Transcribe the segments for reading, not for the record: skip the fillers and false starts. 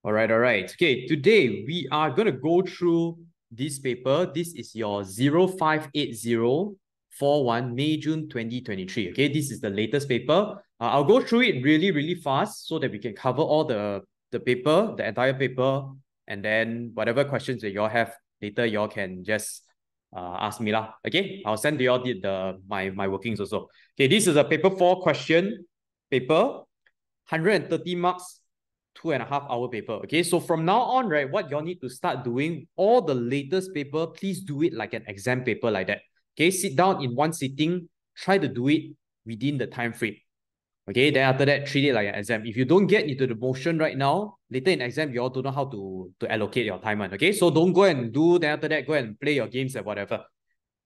All right. Okay, today we are going to go through this paper. This is your 058041 May, June 2023. Okay, this is the latest paper. I'll go through it really fast so that we can cover all the paper, the entire paper, and then whatever questions that y'all have later, y'all can just ask me lah. Okay, I'll send you all my workings also. Okay, this is a paper 4 question paper, 130 marks. 2.5 hour paper. Okay, so from now on, right, what y'all need to start doing, all the latest paper, please do it like an exam paper like that. Okay, sit down in one sitting, try to do it within the time frame. Okay, then after that, treat it like an exam. If you don't get into the motion right now, later in exam, you all don't know how to allocate your time. Okay, so don't go and do, then after that, go and play your games and whatever.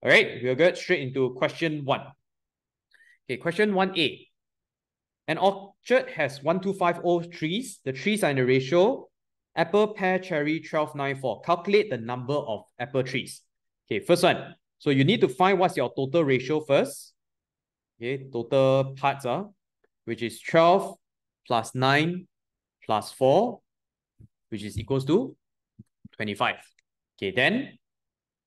All right, we'll get straight into question 1. Okay, question 1A. An orchard has 1250 trees. The trees are in the ratio apple, pear, cherry, 12, 9, 4. Calculate the number of apple trees. Okay, first one. So you need to find what's your total ratio first. Okay, total parts are, which is 12 plus 9 plus 4, which is equals to 25. Okay, then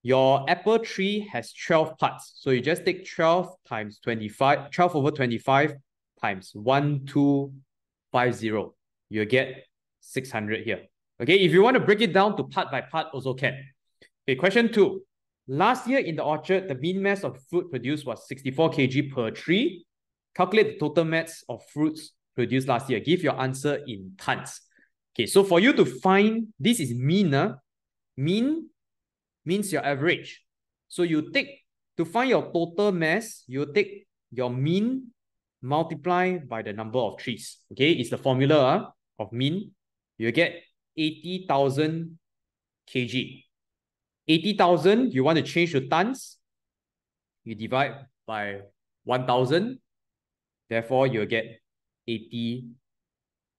your apple tree has 12 parts. So you just take 12 times 25, 12 over 25 times 1250. You'll get 600 here. Okay, if you want to break it down to part by part, also can. Okay, question 2. Last year in the orchard, the mean mass of fruit produced was 64 kg per tree. Calculate the total mass of fruits produced last year. Give your answer in tons. Okay, so for you to find, this is mean. Mean means your average. So you take, to find your total mass, you take your mean multiply by the number of trees. Okay, it's the formula of mean. You get 80,000 kg. 80,000, you want to change to tons. You divide by 1,000. Therefore, you'll get 80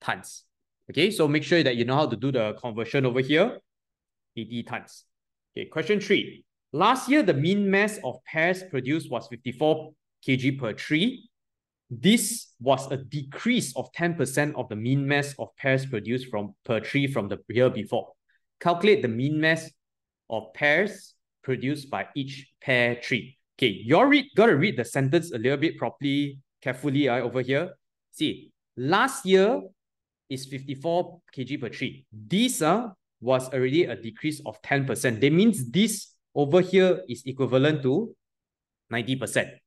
tons. Okay, so make sure that you know how to do the conversion over here. 80 tons. Okay, question 3. Last year, the mean mass of pears produced was 54 kg per tree. This was a decrease of 10% of the mean mass of pears produced per tree from the year before. Calculate the mean mass of pears produced by each pear tree. Okay, you gotta read the sentence a little bit properly, carefully over here. See, last year is 54 kg per tree. This was already a decrease of 10%. That means this over here is equivalent to 90%.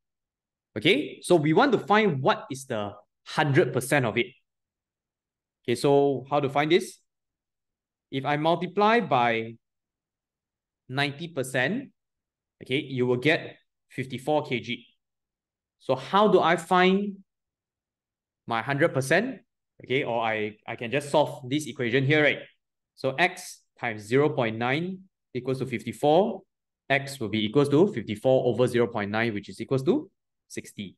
Okay, so we want to find what is the 100% of it. Okay, so how to find this? If I multiply by 90%, okay, you will get 54 kg. So how do I find my 100%? Okay, or I can just solve this equation here, right? So x times 0.9 equals to 54. X will be equals to 54 over 0.9, which is equals to 60.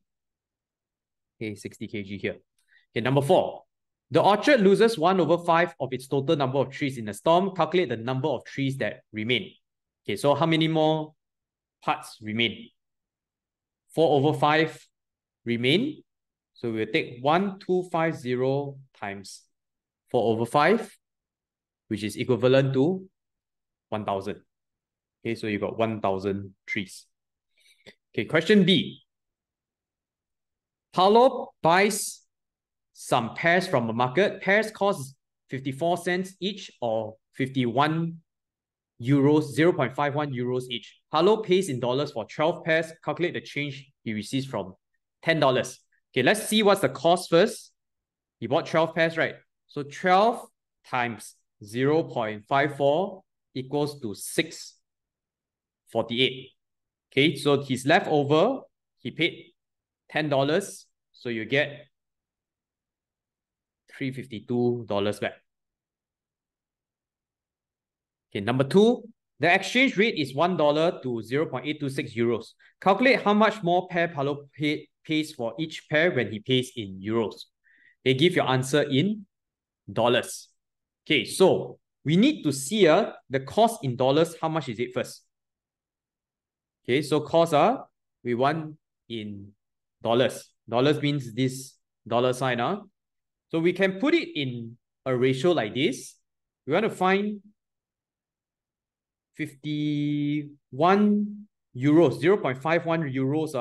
Okay, 60 kg here. Okay, number 4. The orchard loses 1 over 5 of its total number of trees in a storm. Calculate the number of trees that remain. Okay, so how many more parts remain? 4 over 5 remain. So we'll take 1250 times 4 over 5, which is equivalent to 1,000. Okay, so you got 1,000 trees. Okay, question B. Paulo buys some pears from a market. Pears cost 54 cents each or 51 euros, 0.51 euros each. Paulo pays in dollars for 12 pears. Calculate the change he receives from $10. Okay, let's see what's the cost first. He bought 12 pears, right? So 12 times 0.54 equals to 648. Okay, so his leftover, he paid $10. So you get $352 back. Okay, number 2, the exchange rate is $1 to 0.826 euros. Calculate how much more pear Paulo pays for each pear when he pays in euros. They give your answer in dollars. Okay, so we need to see the cost in dollars. How much is it first? Okay, so cost we want in dollars. Dollars means this dollar sign. So we can put it in a ratio like this. We want to find 51 euros, 0.51 euros.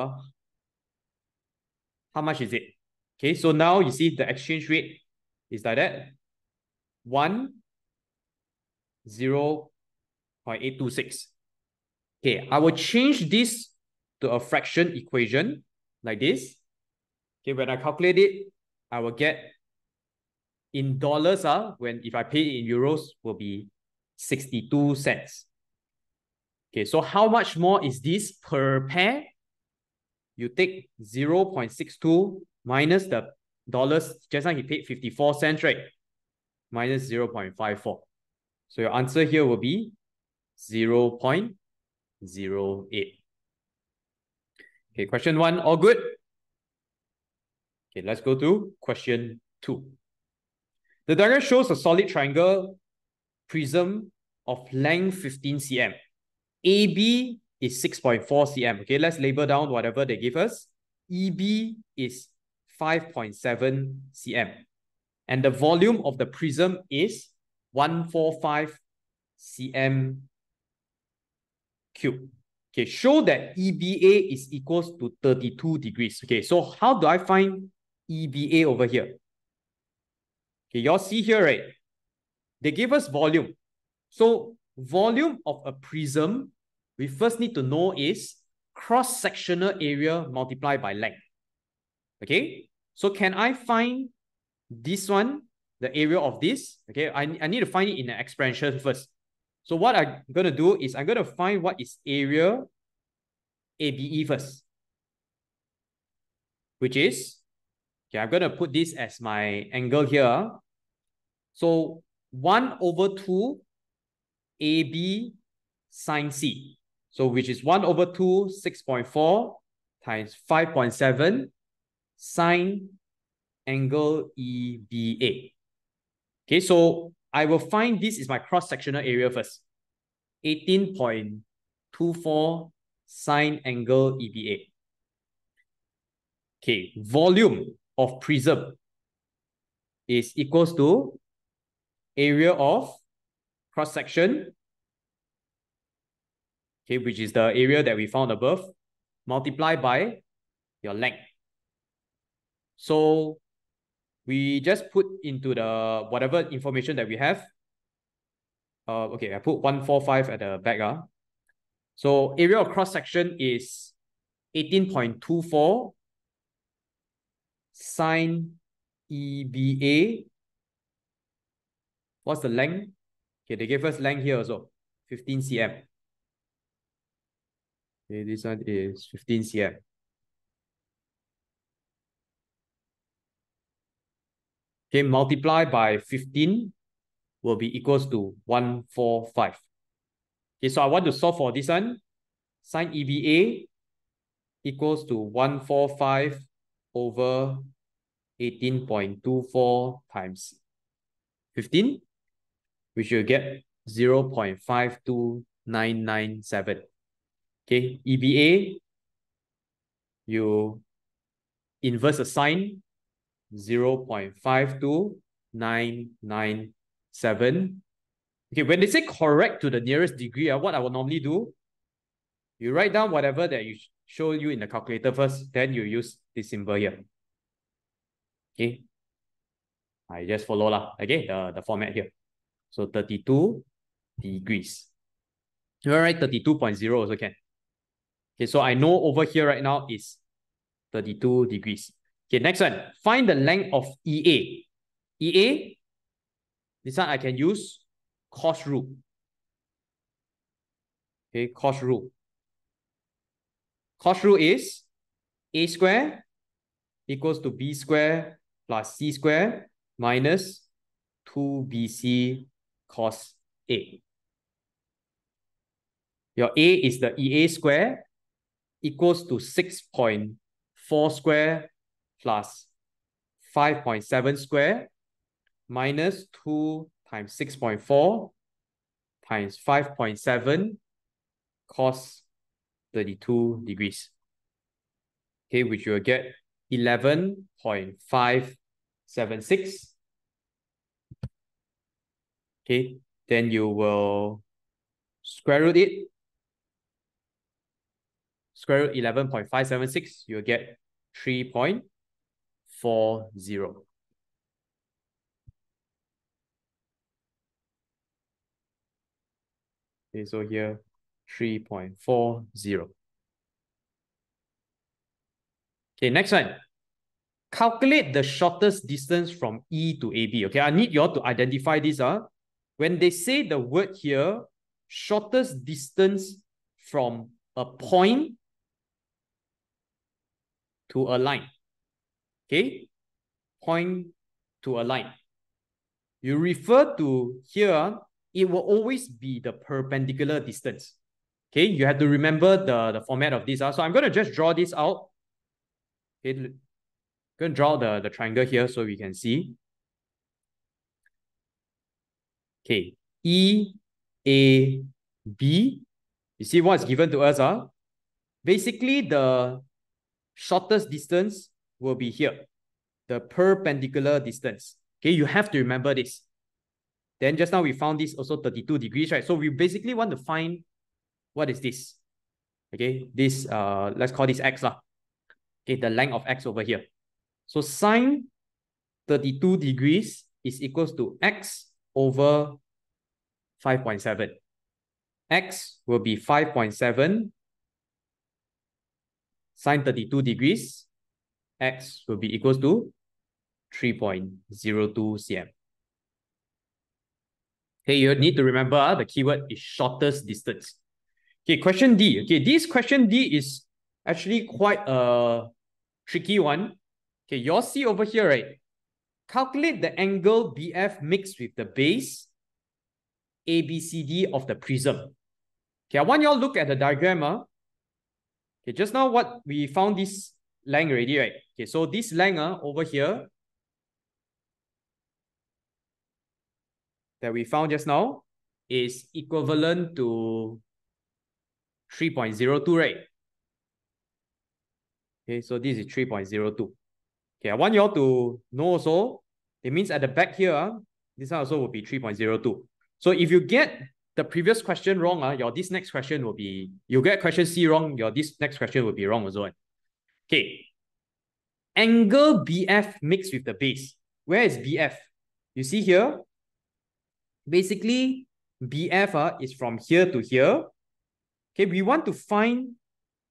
How much is it? Okay, so now you see the exchange rate is like that. 0.826. Okay, I will change this to a fraction equation like this. Okay, when I calculate it, I will get in dollars, if I pay it in euros, will be 62 cents. Okay, so how much more is this per pair? You take 0.62 minus the dollars. Just now he paid 54 cents, right? Minus 0.54. So your answer here will be 0.08. Okay, question 1, all good? Okay, let's go to question 2. The diagram shows a solid triangle prism of length 15 cm. AB is 6.4 cm. Okay, let's label down whatever they give us. EB is 5.7 cm. And the volume of the prism is 145 cm cube. Okay, show that EBA is equals to 32 degrees. Okay, so how do I find EBA over here? Okay, y'all see here, right? They give us volume. So volume of a prism, we first need to know is cross-sectional area multiplied by length. Okay, so can I find this one, the area of this? Okay, I need to find it in an expression first. So what I'm going to do is I'm going to find what is area ABE first, which is, okay, I'm going to put this as my angle here. So 1/2 AB sine C. So which is 1/2, 6.4 times 5.7 sine angle EBA. Okay, so I will find this is my cross-sectional area first. 18.24 sine angle EBA. Okay, volume of prism is equals to area of cross-section, okay, which is the area that we found above, multiplied by your length. So we just put into the whatever information that we have. Okay, I put 145 at the back. So area of cross-section is 18.24 sine EBA. What's the length? Okay, they gave us length here also, 15 cm. Okay, this one is 15 cm. Okay, multiply by 15 will be equals to 145. Okay, so I want to solve for this one. Sine EBA equals to 145 over 18.24 times 15, which will get 0.52997. Okay, EBA, you inverse a sine, 0.52997. Okay, when they say correct to the nearest degree, what I will normally do, you write down whatever that you show you in the calculator first, then you use this symbol here. Okay, I just follow okay, the format here. So 32 degrees. You write 32.0 also can. Okay, so I know over here right now is 32 degrees. Okay, next one. Find the length of EA. EA, this one I can use cos rule. Okay, cos rule. Cos rule is A square equals to B square plus C square minus 2BC cos A. Your A is the EA square equals to 6.4 square plus 5.7 square minus 2 times 6.4 times 5.7 cos 32 degrees. Okay, which you will get 11.576. Okay, then you will square root it. Square root 11.576, you'll get 3.40. Okay, so here 3.40. Okay, next one. Calculate the shortest distance from E to AB. Okay, I need you all to identify this. When they say the word here, shortest distance from a point to a line. Okay, point to a line. You refer to here, it will always be the perpendicular distance. Okay, you have to remember the format of this. So I'm going to just draw this out. Okay, I'm going to draw the triangle here so we can see. Okay, E, A, B. You see what's given to us? Basically, the shortest distance will be here, the perpendicular distance. Okay, you have to remember this. Then just now we found this also 32 degrees, right? So we basically want to find what is this. Okay, this let's call this x lah. Okay, the length of x over here. So sine 32 degrees is equals to x over 5.7. X will be 5.7 sine 32 degrees. X will be equals to 3.02 cm. Okay, you need to remember the keyword is shortest distance. Okay, question D. Okay, this question D is actually quite a tricky one. Okay, you all see over here, right? Calculate the angle BF mixed with the base ABCD of the prism. Okay, I want you all look at the diagram. Okay, just now what we found this length already, right? Okay, so this length over here that we found just now is equivalent to 3.02, right? Okay, so this is 3.02. Okay, I want you all to know also, it means at the back here, this one also will be 3.02. So if you get the previous question wrong, this next question will be, you get question C wrong, this next question will be wrong also. Okay, angle BF mixed with the base. Where is BF? You see here, basically BF is from here to here. Okay, we want to find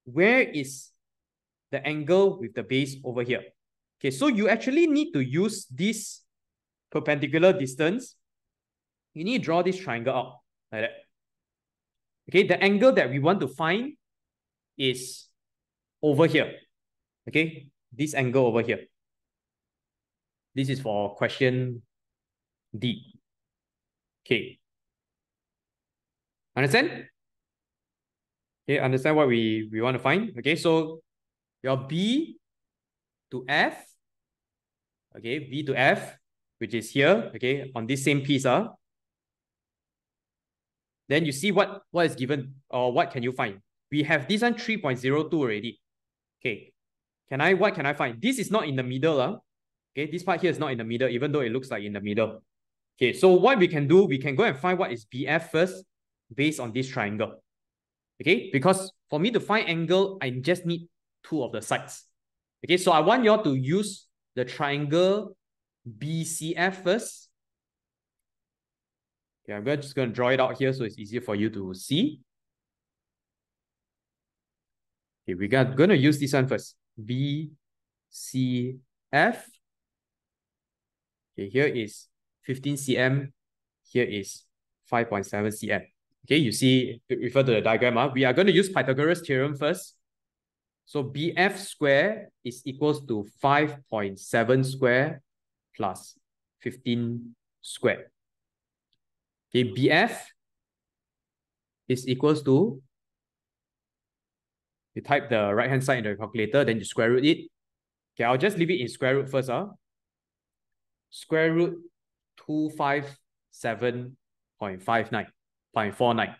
where is the angle with the base over here. Okay, so you actually need to use this perpendicular distance. You need to draw this triangle out like that. Okay, the angle that we want to find is over here. Okay, this angle over here. This is for question D. Okay. Understand? Okay, understand what we want to find? Okay, so your B to F, okay, B to F, which is here, okay, on this same piece, then you see what is given, or what can you find? We have this one 3.02 already. Okay, what can I find? This is not in the middle, okay, this part here is not in the middle, even though it looks like in the middle. Okay, so what we can do, we can go and find what is BF first, based on this triangle. Okay, because for me to find angle, I just need two of the sides. Okay, so I want you all to use the triangle BCF first. Okay, I'm just going to draw it out here so it's easier for you to see. Okay, we're going to use this one first. BCF. Okay, here is 15 cm. Here is 5.7 cm. Okay, you see, refer to the diagram. We are going to use Pythagoras theorem first. So BF square is equals to 5.7 square plus 15 square. Okay, BF is equals to, you type the right-hand side in the calculator, then you square root it. Okay, I'll just leave it in square root first. Square root 257.49.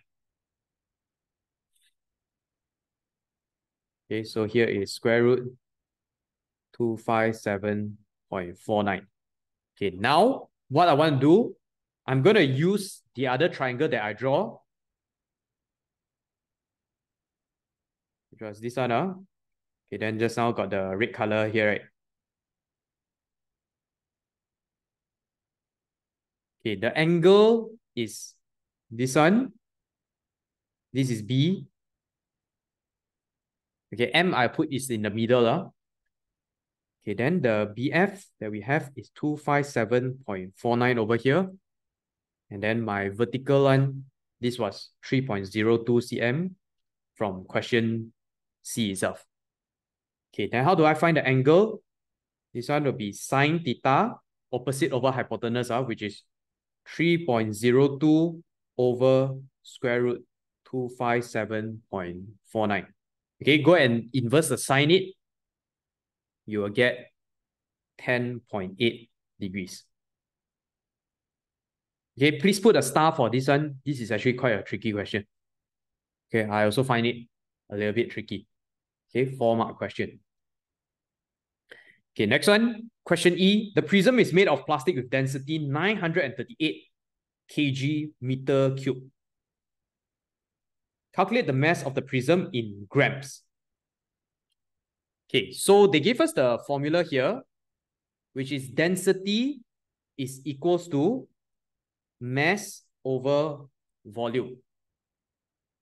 Okay, so here is square root 257.49. Okay, now what I want to do, I'm going to use the other triangle that I draw. Which was this one. Okay, then just now got the red color here, right? Okay, the angle is this one. This is B. Okay, M I put is in the middle. Okay, then the BF that we have is 257.49 over here. And then my vertical one, this was 3.02 cm from question C itself. Okay, then how do I find the angle? This one will be sine theta opposite over hypotenuse, which is 3.02 over square root 257.49. Okay, go and inverse the sine it. You will get 10.8 degrees. Okay, please put a star for this one. This is actually quite a tricky question. Okay, I also find it a little bit tricky. Okay, 4-mark question. Okay, next one. Question E. The prism is made of plastic with density 938 kg meter cube. Calculate the mass of the prism in grams. Okay, so they gave us the formula here, which is density is equals to mass over volume.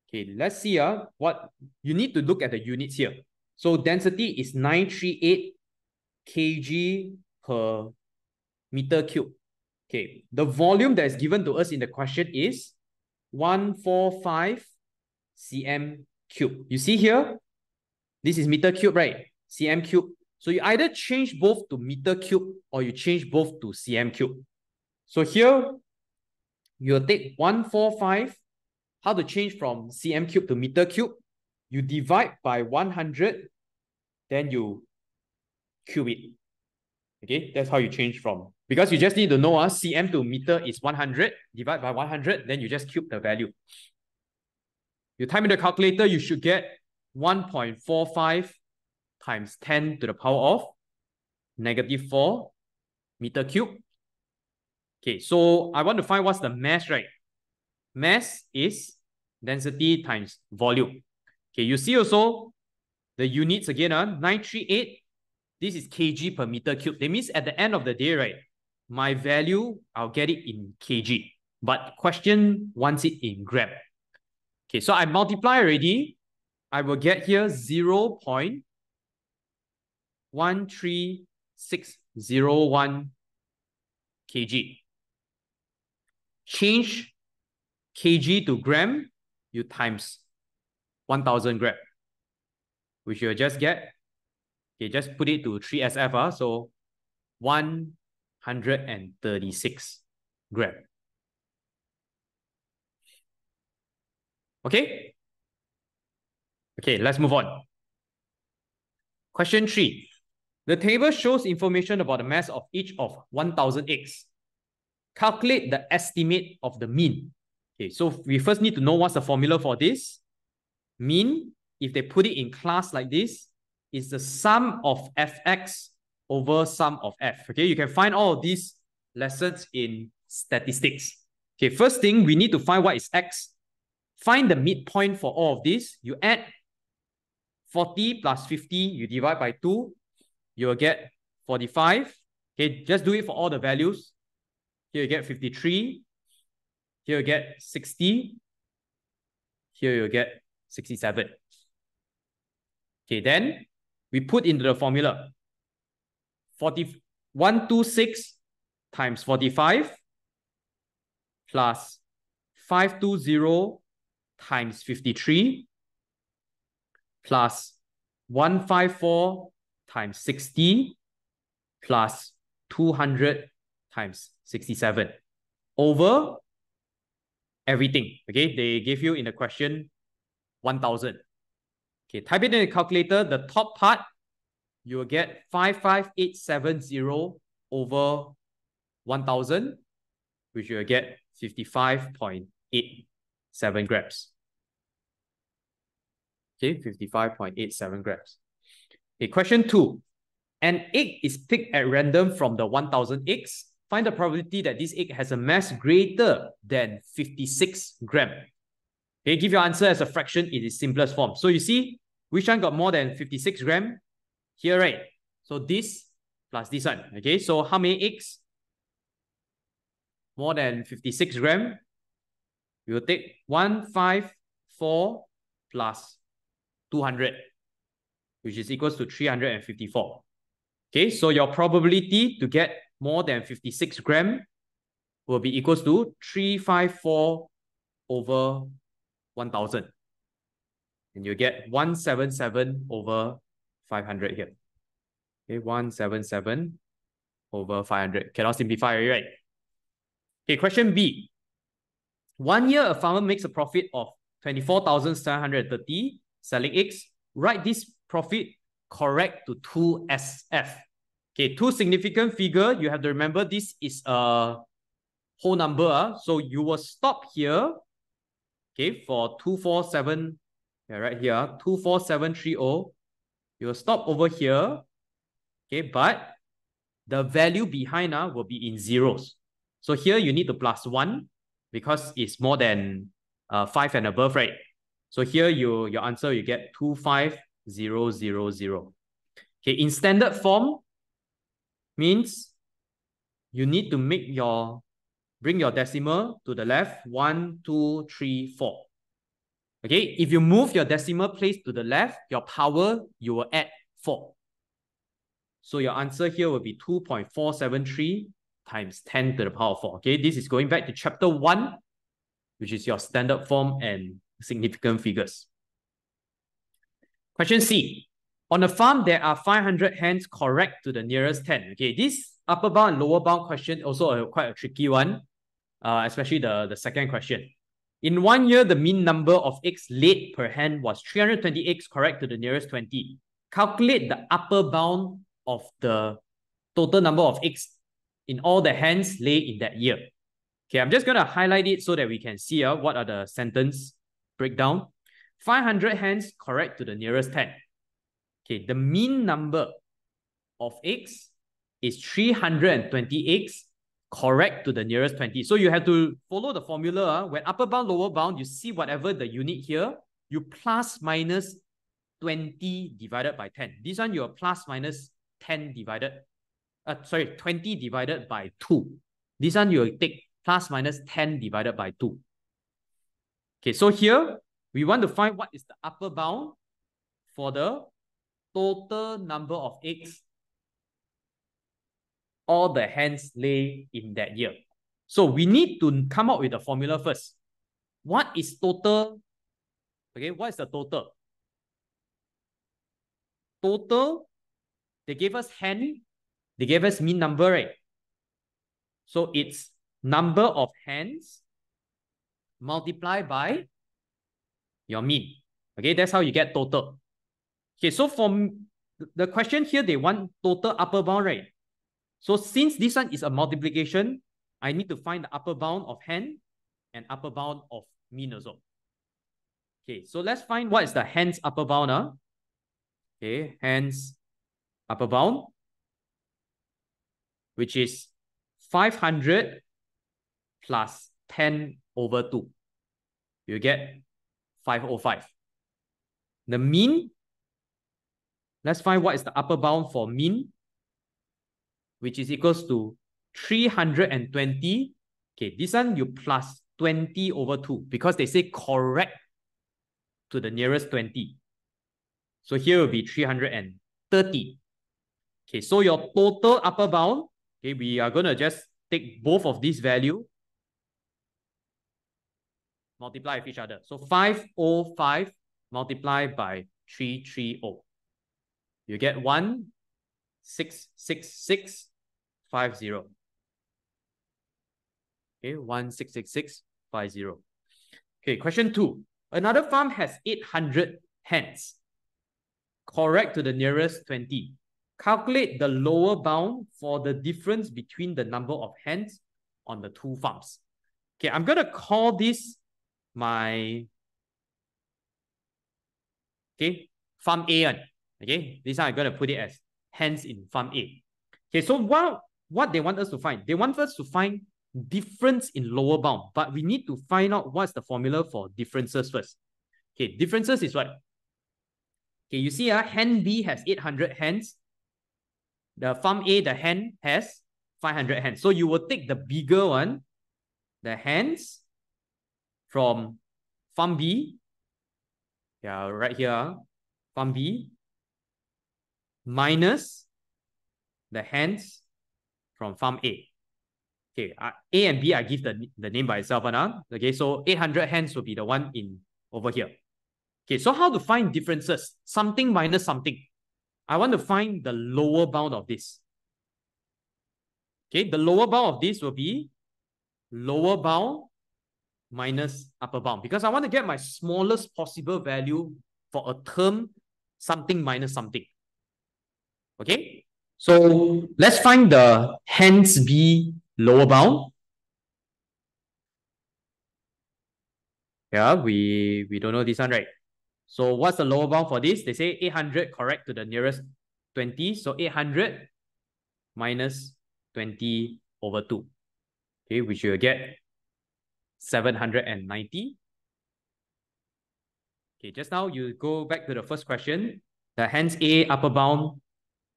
Okay, let's see what you need to look at the units here. So density is 938 kg per meter cube. Okay, the volume that is given to us in the question is 145 cm cube. You see here, this is meter cube, right? Cm cube. So you either change both to meter cube or you change both to cm cube. So here, you'll take 145. How to change from cm cube to meter cube? You divide by 100, then you cube it. Okay, that's how you change from. Because you just need to know cm to meter is 100, divide by 100, then you just cube the value. You type in the calculator, you should get 1.45 times 10 to the power of -4 meter cube. Okay, so I want to find what's the mass, right? Mass is density times volume. Okay, you see also the units again, 938. This is kg per meter cube. That means at the end of the day, right, my value, I'll get it in kg. But question wants it in gram. Okay, so I multiply already. I will get here 0.13601 kg. Change kg to gram, you times 1000 gram, which you'll just get, okay, just put it to 3SF, so 136 gram. Okay? Okay, let's move on. Question 3. The table shows information about the mass of each of 1000 eggs. Calculate the estimate of the mean. Okay, so we first need to know what's the formula for this. Mean, if they put it in class like this, is the sum of fx over sum of f. Okay, you can find all of these lessons in statistics. Okay, first thing, we need to find what is x. Find the midpoint for all of this. You add 40 plus 50, you divide by 2, you will get 45. Okay, just do it for all the values. Here you get 53. Here you get 60. Here you get 67. Okay, then we put into the formula 126 times 45 plus 520 times 53 plus 154 times 60 plus 200 times 67 over everything. Okay, they gave you in the question 1000. Okay, type it in the calculator. The top part, you will get 55870 over 1000, which you will get 55.87 grams. Okay, 55.87 grams. Okay, question 2. An egg is picked at random from the 1000 eggs. find the probability that this egg has a mass greater than 56 gram. Okay, give your answer as a fraction in its simplest form. So you see, which one got more than 56 gram? Here, right? So this plus this one. Okay, so how many eggs? More than 56 gram. We will take 154 plus 200, which is equals to 354. Okay, so your probability to get more than 56 gram will be equals to 354 over 1000. And you get 177 over 500 here. Okay, 177 over 500. Cannot simplify, right? Okay, question B. 1 year, a farmer makes a profit of 24,730 selling eggs. Write this profit correct to 2SF. Okay, two significant figure. You have to remember this is a whole number. So you will stop here. Okay, for 247, yeah, right here, 24730. You will stop over here. Okay, but the value behind will be in zeros. So here you need to plus 1 because it's more than 5 and above, right? So here your answer, you get 25000. Okay, in standard form means you need to bring your decimal to the left, 1, 2, 3, 4. Okay, if you move your decimal place to the left, your power, you will add 4. So your answer here will be 2.473 times 10 to the power of 4. Okay, this is going back to chapter 1, which is your standard form and significant figures. Question C. On a farm, there are 500 hens, correct to the nearest 10. Okay, this upper bound and lower bound question also quite a tricky one, especially the second question. In 1 year, the mean number of eggs laid per hen was 320 eggs, correct to the nearest 20. Calculate the upper bound of the total number of eggs in all the hens laid in that year. Okay, I'm just going to highlight it so that we can see what are the sentence breakdown. 500 hens, correct to the nearest 10. Okay, the mean number of eggs is 320 eggs, correct to the nearest 20. So you have to follow the formula. When upper bound, lower bound, you see whatever the unit here, you plus minus 20 divided by 10. This one, you're plus minus 20 divided by 2. This one, you'll take plus minus 10 divided by 2. Okay, so here, we want to find what is the upper bound for the total number of eggs all the hens lay in that year. So we need to come up with a formula first. What is total? Okay, what is the total? Total, they gave us hen, they gave us mean number, right? So it's number of hens multiplied by your mean. Okay, that's how you get total. Okay, so for the question here, they want total upper bound, right? So since this one is a multiplication, I need to find the upper bound of hen and upper bound of mean also. Okay, so let's find what is the hens upper bound. Okay, hens upper bound, which is 500 plus 10 over 2. You get 505. The mean, let's find what is the upper bound for mean, which is equals to 320. Okay, this one you plus 20 over 2 because they say correct to the nearest 20. So here will be 330. Okay, so your total upper bound, okay, we are going to just take both of these value, multiply with each other. So 505 multiplied by 330. You get 166650. Okay, 166650. Okay, question 2. Another farm has 800 hens. Correct to the nearest 20. Calculate the lower bound for the difference between the number of hens on the two farms. Okay, I'm going to call this my farm A. Okay, this one I'm going to put it as hens in farm A. Okay, so what they want us to find. They want us to find difference in lower bound, but we need to find out what's the formula for differences first. Okay, differences is what? Okay, you see, hen B has 800 hens. The farm A, the hen has 500 hens. So you will take the bigger one, the hens from farm B. Yeah, right here, farm B, minus the hens from farm A. Okay, A and B, I give the name by itself. Okay, so 800 hens will be the one in over here. Okay, so how to find differences? Something minus something. I want to find the lower bound of this. Okay, the lower bound of this will be lower bound minus upper bound, because I want to get my smallest possible value for a term, something minus something. Okay, so let's find the hens B lower bound. Yeah, we don't know this one, right? So what's the lower bound for this? They say 800 correct to the nearest 20. So 800 minus 20 over 2. Okay, which you'll get 790. Okay, just now you go back to the first question. The hens A upper bound.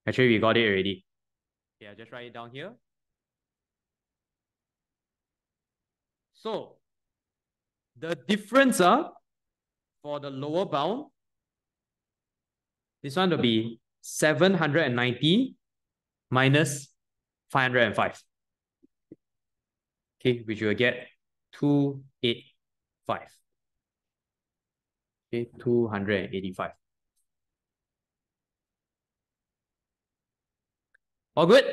Actually, we got it already. Yeah, just write it down here. So the difference for the lower bound, this one will be 790 minus 505. Okay, which you will get 285. Okay, 285. All good?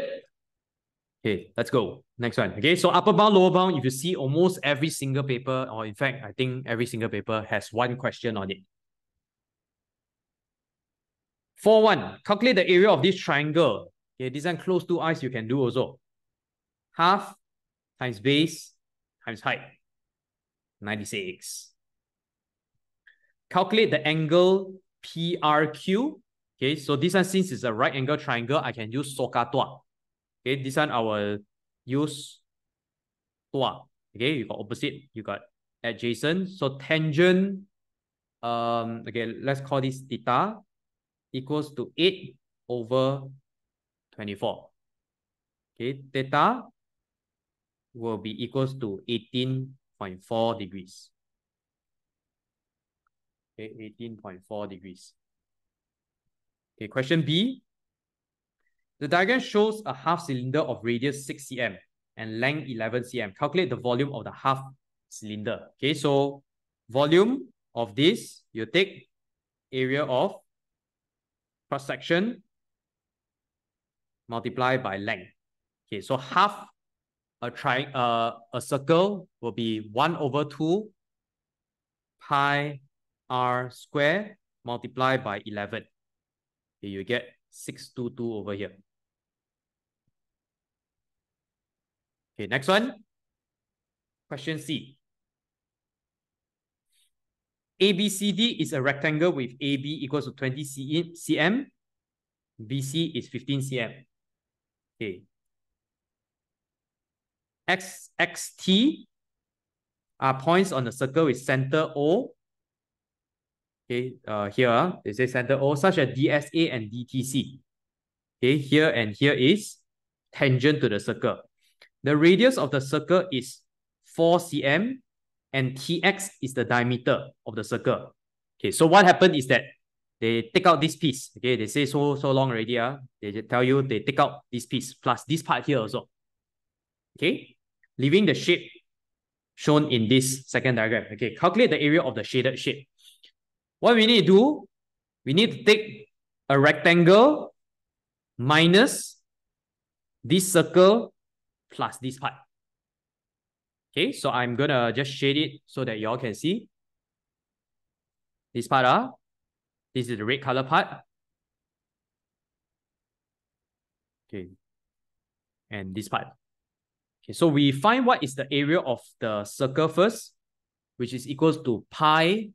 Okay, let's go. Next one. Okay, so upper bound, lower bound, if you see almost every single paper, or in fact, I think every single paper has one question on it. 4-1, calculate the area of this triangle. Okay, this one close to eyes you can do also. Half times base times height, 96. Calculate the angle PRQ. Okay, so this one, since it's a right angle triangle, I can use SOHCAHTOA. Okay, this one I will use TOA. Okay, you got opposite, you got adjacent. So tangent, okay, let's call this theta, equals to 8 over 24. Okay, theta will be equals to 18.4 degrees. Okay, 18.4 degrees. Okay, question B. The diagram shows a half cylinder of radius 6 cm and length 11 cm. Calculate the volume of the half cylinder. Okay, so volume of this, you take area of cross section multiplied by length. Okay, so half a circle will be 1 over 2 pi r square multiplied by 11. Okay, you get 622 over here. Okay, next one. Question C. ABCD is a rectangle with AB equals to 20 cm. BC is 15 cm. Okay. XT are points on the circle with center O. Okay, here they say center O, such as DSA and DTC. Okay, here and here is tangent to the circle. The radius of the circle is 4 cm and TX is the diameter of the circle. Okay, so what happened is that they take out this piece. Okay, they say so long already. They tell you they take out this piece plus this part here also. Okay, leaving the shape shown in this second diagram. Okay, calculate the area of the shaded shape. What we need to do, we need to take a rectangle minus this circle plus this part. Okay, so I'm gonna just shade it so that y'all can see. This part, this is the red color part. Okay, and this part. Okay, so we find what is the area of the circle first, which is equals to pi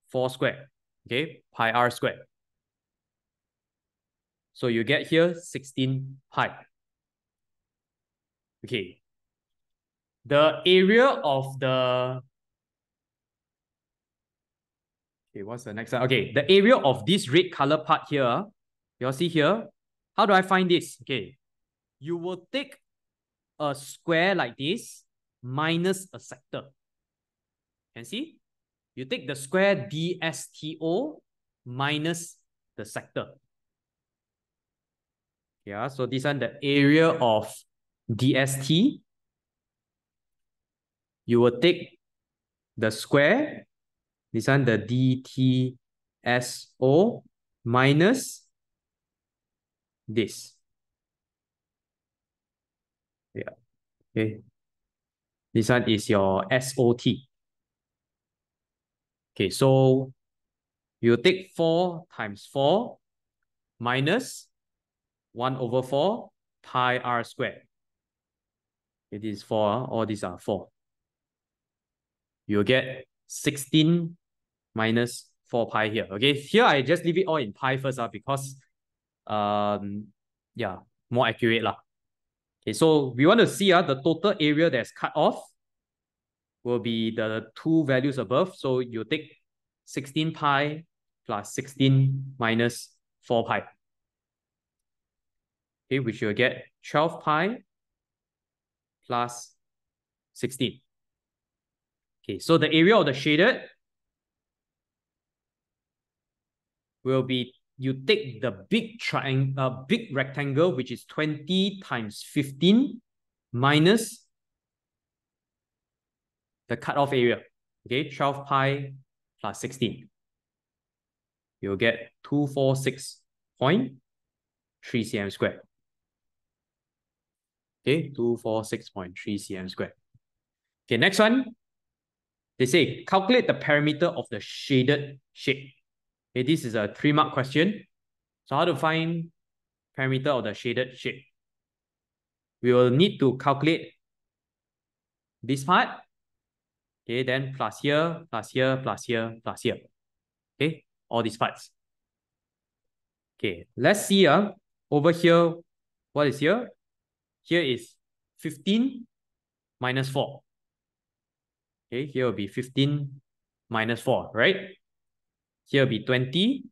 4 square. Okay, pi r square. So you get here 16 pi. Okay. The area of the... Okay, what's the next one? Okay, the area of this red color part here, you'll see here. How do I find this? Okay, you will take a square like this minus a sector. Can see? You take the square DSTO minus the sector. Yeah, so this one, the area of DST, you will take the square, this one, the DTSO minus this. Yeah, okay. This one is your SOT. Okay, so you take 4 times 4 minus 1 over 4 pi r squared. It is 4, all these are 4. You'll get 16 minus 4 pi here. Okay, here I just leave it all in pi first because yeah, more accurate lah. Okay, so we want to see the total area that's cut off will be the two values above. So you take 16 pi plus 16 minus 4 pi. Okay, which you'll get 12 pi plus 16. Okay, so the area of the shaded will be, you take the big triangle, big rectangle, which is 20 times 15 minus the cutoff area. Okay, 12 pi plus 16. You'll get 246.3 cm squared. Okay, 246.3 cm squared. Okay, next one. They say, calculate the perimeter of the shaded shape. Okay, this is a 3-mark question. So how to find perimeter of the shaded shape? We will need to calculate this part. Okay, then plus here, plus here, plus here, plus here. Okay, all these parts. Okay, let's see over here, what is here? Here is 15 minus 4. Okay, here will be 15 minus 4, right? Here will be 20.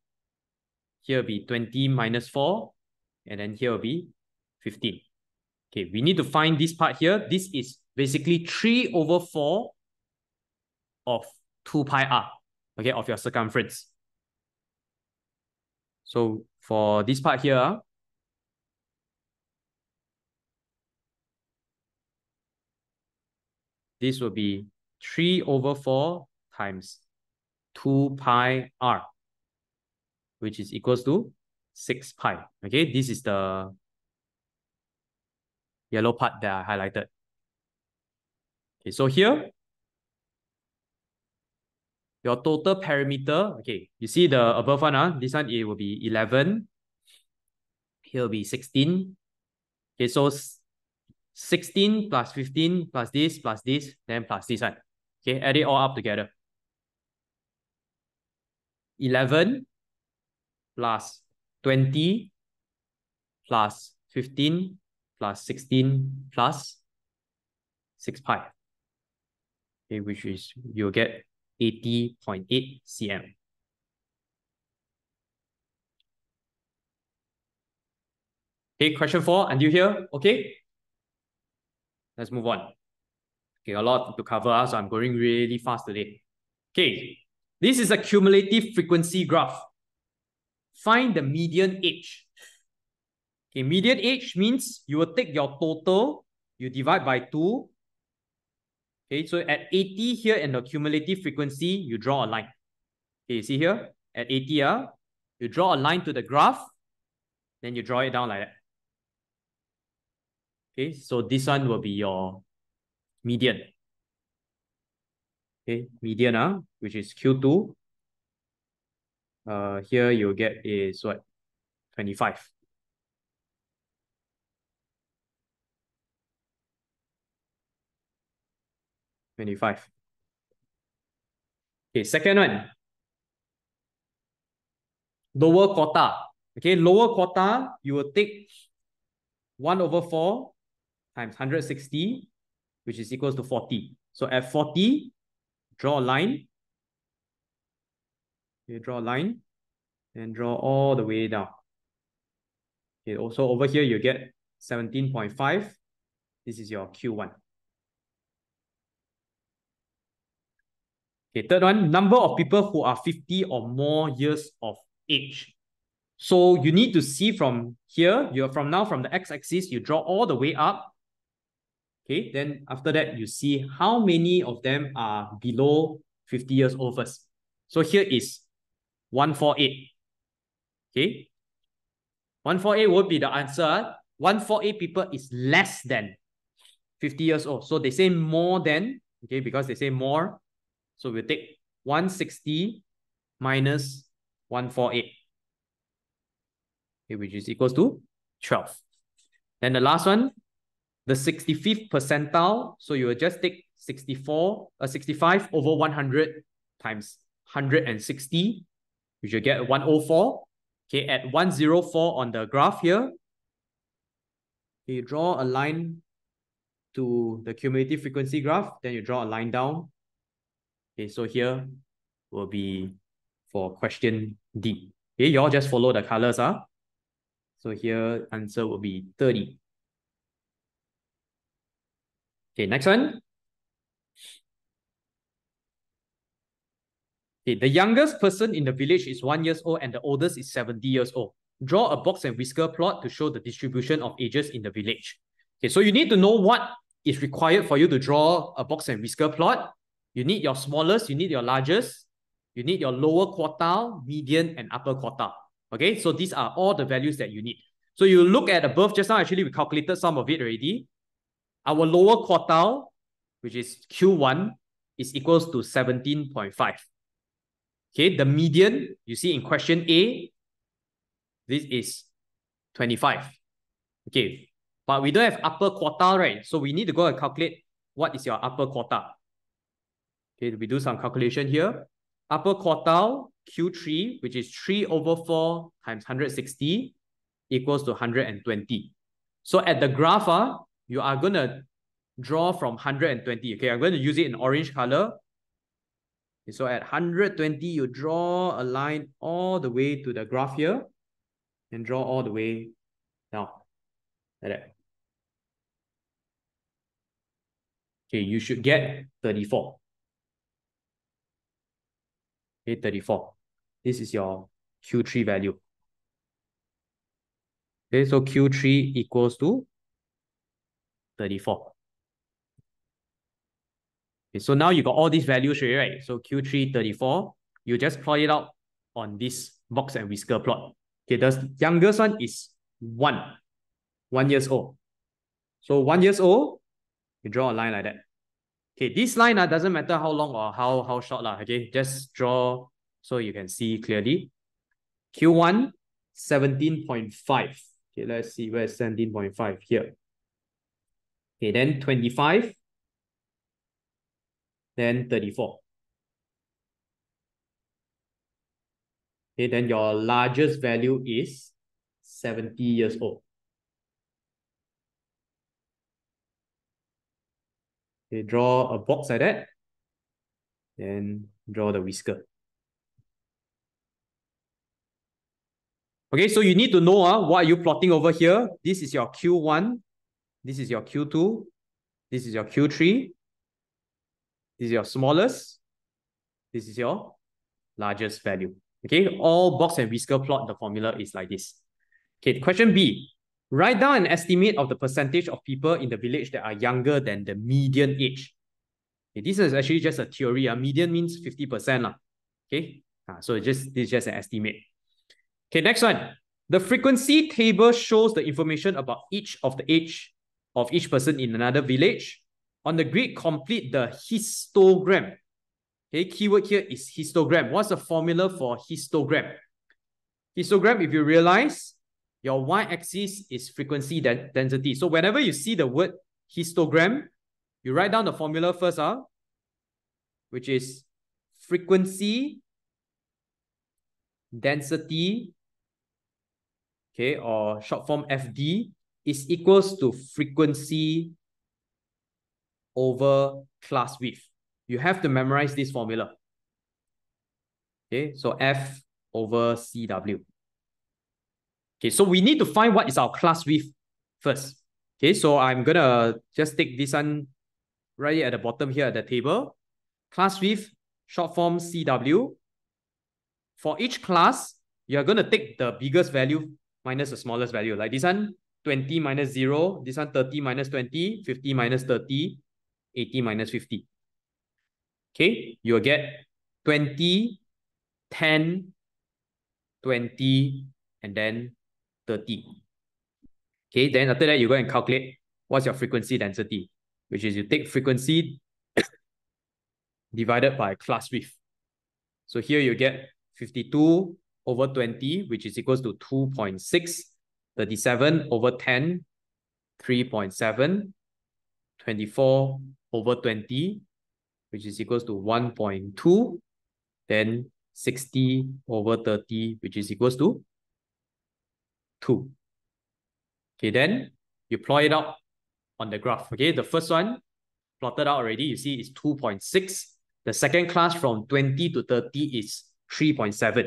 Here will be 20 minus 4. And then here will be 15. Okay, we need to find this part here. This is basically 3 over 4 of 2 pi r, okay, of your circumference. So for this part here, this will be 3 over 4 times 2 pi r, which is equals to 6 pi. Okay, this is the yellow part that I highlighted. Okay, so here, your total perimeter, okay, you see the above one, this one, it will be 11. Here will be 16. Okay, so 16 plus 15 plus this, then plus this one. Okay, add it all up together. 11 plus 20 plus 15 plus 16 plus 6 pi. Okay, which is, you'll get 80.8 cm. Okay, question 4, until here, okay? Let's move on. Okay, a lot to cover, so I'm going really fast today. Okay, this is a cumulative frequency graph. Find the median age. Okay, median age means you will take your total, you divide by 2. Okay, so at 80 here in the cumulative frequency, you draw a line. Okay, you see here, at 80, you draw a line to the graph, then you draw it down like that. Okay, so this one will be your median. Okay, median, which is Q2. Here you'll get is what? 25. Okay, second one. Lower quarter. Okay, lower quartile, you will take 1 over 4 times 160, which is equals to 40. So at 40, draw a line. Okay, draw a line and draw all the way down. Okay, also over here, you get 17.5. This is your Q1. Okay, third one, number of people who are 50 or more years of age. So you need to see from here, from the x-axis, you draw all the way up. Okay, then after that, you see how many of them are below 50 years old first. So here is 148. Okay, 148 would be the answer. 148 people is less than 50 years old. So they say more than, okay, because they say more. So we'll take 160 minus 148, okay, which is equals to 12. Then the last one, the 65th percentile. So you will just take 65 over 100 times 160, which you get 104. Okay, at 104 on the graph here, you draw a line to the cumulative frequency graph, then you draw a line down. Okay, so here will be for question D. Okay, you all just follow the colors. So here answer will be 30. Okay, next one. Okay, the youngest person in the village is 1 year old and the oldest is 70 years old. Draw a box and whisker plot to show the distribution of ages in the village. Okay, so you need to know what is required for you to draw a box and whisker plot. You need your smallest, you need your largest, you need your lower quartile, median, and upper quartile. Okay, so these are all the values that you need. So you look at above, just now actually we calculated some of it already. Our lower quartile, which is Q1, is equals to 17.5. Okay, the median, you see in question A, this is 25. Okay, but we don't have upper quartile, right? So we need to go and calculate what is your upper quartile. Okay, we do some calculation here. Upper quartile, Q3, which is 3 over 4 times 160 equals to 120. So at the graph, you are going to draw from 120. Okay, I'm going to use it in orange color. Okay, so at 120, you draw a line all the way to the graph here and draw all the way down like that. Okay, you should get 34. Okay, 34. This is your Q3 value. Okay, so Q3 equals to 34. Okay, so now you got all these values here, right? So Q3, 34. You just plot it out on this box and whisker plot. Okay, the youngest one is 1 year old. So 1 year old, you draw a line like that. Okay, this line doesn't matter how long or how short. Okay, just draw so you can see clearly. Q1, 17.5. Okay, let's see where's 17.5 here. Okay, then 25, then 34. Okay, then your largest value is 70 years old. Okay, draw a box like that. Then draw the whisker. Okay, so you need to know what are you plotting over here. This is your Q1. This is your Q2. This is your Q3. This is your smallest. This is your largest value. Okay, all box and whisker plot, the formula is like this. Okay, question B. Write down an estimate of the percentage of people in the village that are younger than the median age. Okay, this is actually just a theory. Median means 50%. Okay, so this is just an estimate. Okay, next one. The frequency table shows the information about each of the age of each person in another village. On the grid, complete the histogram. Okay, keyword here is histogram. What's the formula for histogram? Histogram, if you realize, your y-axis is frequency density. So whenever you see the word histogram, you write down the formula first, which is frequency density okay, or short form FD, is equals to frequency over class width. You have to memorize this formula. Okay, so F over CW. Okay, so we need to find what is our class width first. Okay, so I'm gonna just take this one right at the bottom here at the table. Class width, short form CW. For each class, you're gonna take the biggest value minus the smallest value. Like this one, 20 minus 0, this one 30 minus 20, 50 minus 30, 80 minus 50. Okay, you'll get 20, 10, 20, and then 30. Okay, then after that, you go and calculate what's your frequency density, which is you take frequency divided by class width. So here you get 52 over 20, which is equals to 2.6, 37 over 10, 3.7, 24 over 20, which is equals to 1.2, then 60 over 30, which is equals to 2. Okay, then you plot it out on the graph. Okay, the first one plotted out already, you see is 2.6. The second class from 20 to 30 is 3.7.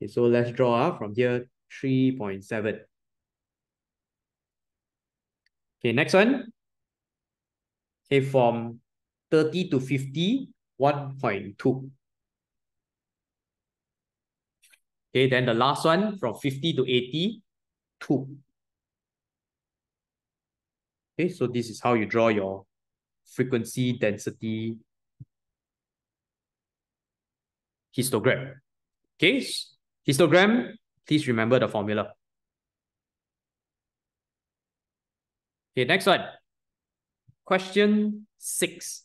Okay, so let's draw from here 3.7. Okay, next one. Okay, from 30 to 50, 1.2. Okay, then the last one from 50 to 80, 2. Okay, so this is how you draw your frequency density histogram. Okay, histogram, please remember the formula. Okay, next one. Question 6.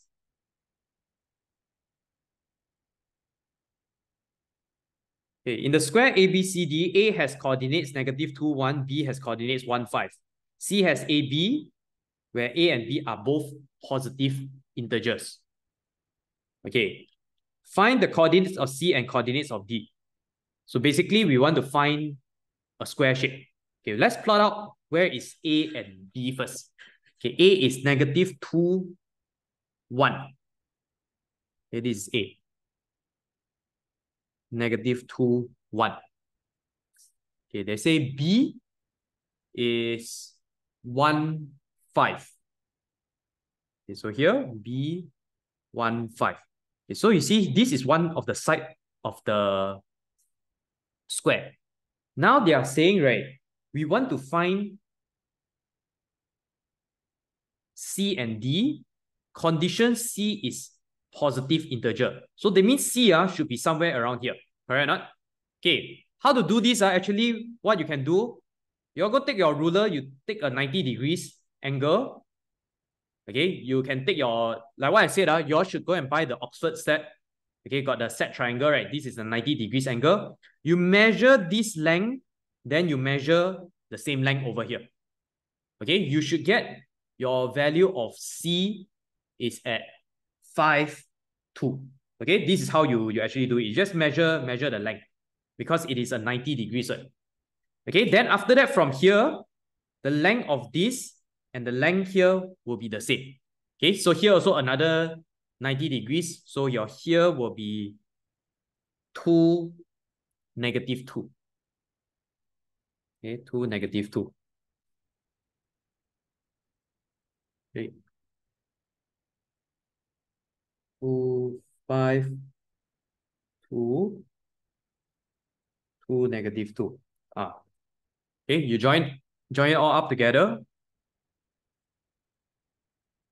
Okay, in the square ABCD, A has coordinates -2, 1, B has coordinates 1, 5. C has AB, where A and B are both positive integers. Okay, find the coordinates of C and coordinates of D. So basically, we want to find a square shape. Okay, let's plot out where is A and B first. Okay, A is -2, 1. Okay, this is A. -2, 1. Okay, they say B is 1, 5. Okay, so here, B, 1, 5. Okay, so you see, this is one of the side of the square. Now they are saying, right, we want to find C and D. Condition C is positive integer. So that means C should be somewhere around here. Correct or not? Okay, how to do this? Actually, what you can do, you go take your ruler, you take a 90 degrees angle. Okay, you can take your, like what I said, you all should go and buy the Oxford set. Okay, got the set triangle, right? This is a 90 degrees angle. You measure this length, then you measure the same length over here. Okay, you should get your value of C is at 5, 2. Okay, this is how you actually do it. You just measure the length because it is a 90 degrees. Okay, then after that, from here, the length of this and the length here will be the same. Okay, so here also another 90 degrees. So your here will be 2, -2. Okay, 2, -2. Okay. 2, 5, 2, 2, -2. Okay, you join it all up together.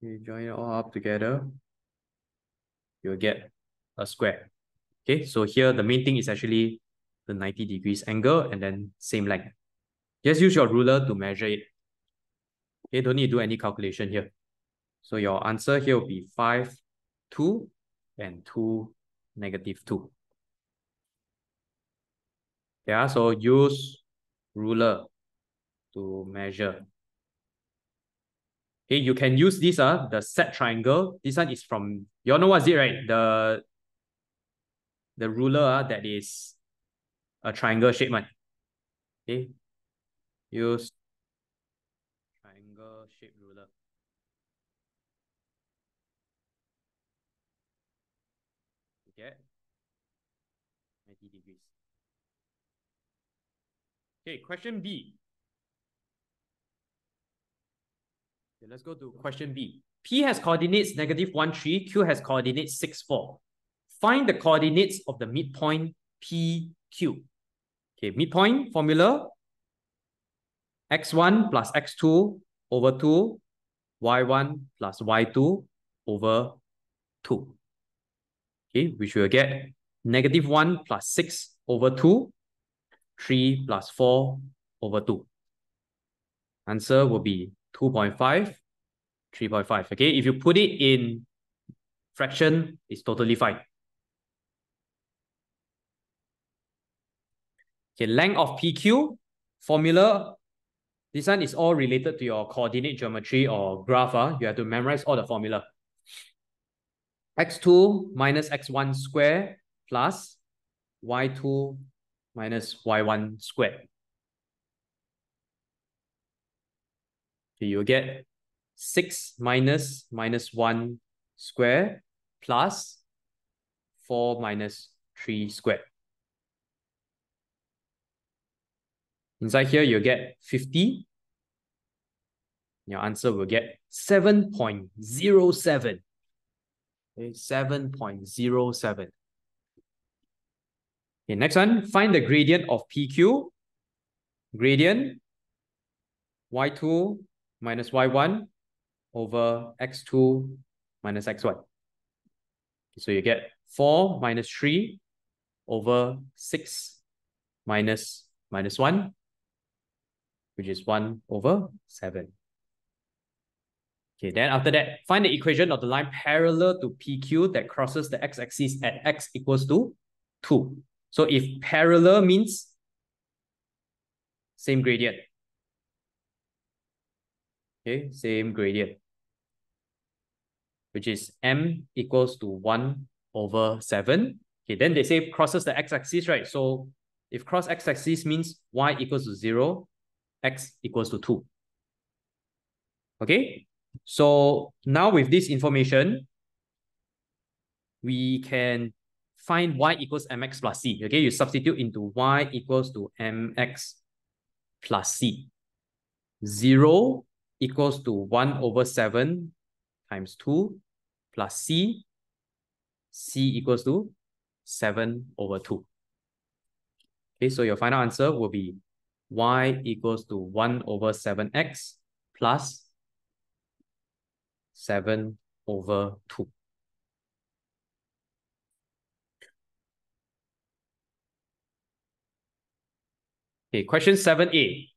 You join it all up together, you'll get a square. Okay, so here the main thing is actually the 90 degrees angle and then same length. Just use your ruler to measure it. Okay, don't need to do any calculation here. So your answer here will be 5, 2, and 2, -2. Yeah, so use ruler to measure. Okay, you can use this, the set triangle. This one is from, you all know what's it, right? The ruler that is a triangle shape one. Okay, Use triangle shaped ruler. You get 90 degrees. Okay, question B. Okay, let's go to question B. P has coordinates -1, 3. Q has coordinates 6, 4. Find the coordinates of the midpoint PQ. Okay, midpoint formula: x1 plus x2 over 2, y1 plus y2 over 2. Okay, which will get -1 plus 6 over 2, 3 plus 4 over 2. Answer will be 2.5, 3.5. Okay, if you put it in fraction, it's totally fine. Okay, length of PQ formula. This one is all related to your coordinate geometry or graph. You have to memorize all the formula. x2 minus x1 square plus y2 minus y1 square. Okay, you get 6 minus -1 square plus 4 minus 3 square. Inside here, you get 50. Your answer will get 7.07. Okay, 7.07. Okay, next one, find the gradient of PQ. Gradient y2 minus y1 over x2 minus x1. So you get 4 minus 3 over 6 minus -1, which is 1 over 7. Okay, then after that, find the equation of the line parallel to PQ that crosses the x-axis at x equals to 2. So if parallel means same gradient. Okay, same gradient, which is m equals to 1 over 7. Okay, then they say crosses the x-axis, right? So if cross x-axis means y equals to 0, x equals to 2. Okay, so now with this information, we can find y equals mx plus c. Okay, you substitute into y equals to mx plus c. 0 equals to 1 over 7 times 2 plus c. C equals to 7 over 2. Okay, so your final answer will be y equals to 1 over 7x plus 7 over 2. Okay, question 7a.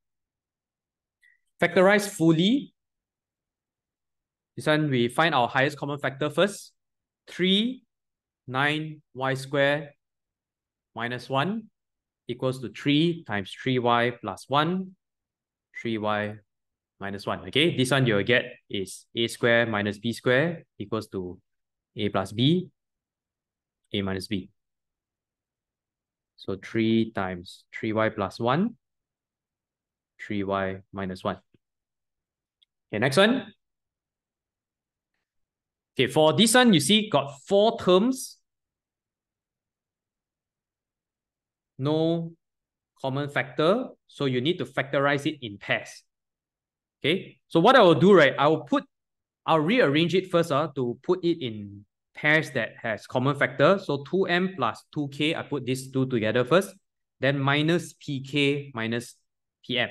Factorize fully. This one, we find our highest common factor first. 3, 9y squared minus 1 equals to 3 times 3y plus 1, 3y minus 1. Okay, this one you'll get is a squared minus b squared equals to a plus b, a minus b. So 3 times 3y plus 1, 3y minus 1. Okay, next one. Okay, for this one, you see got 4 terms. No common factor. So you need to factorize it in pairs. Okay, so what I will do, right, I'll rearrange it first to put it in pairs that has common factor. So 2m plus 2k, I put these two together first. Then minus pk minus pm.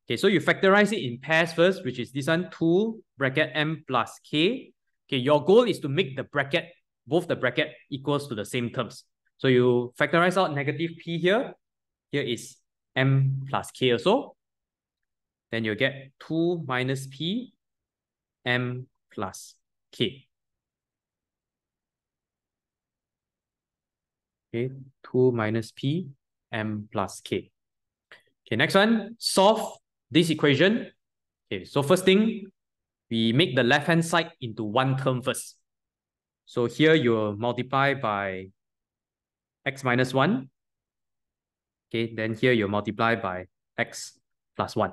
Okay, so you factorize it in pairs first, which is this one, 2 bracket m plus k. Okay, your goal is to make the bracket, both the bracket equals to the same terms. So you factorize out negative p here. Here is m plus k also. Then you get 2 minus p, m plus k. Okay, 2 minus p, m plus k. Okay, next one, solve this equation. Okay, so first thing, we make the left-hand side into one term first. So here you multiply by x minus 1. Okay, then here you multiply by x plus 1.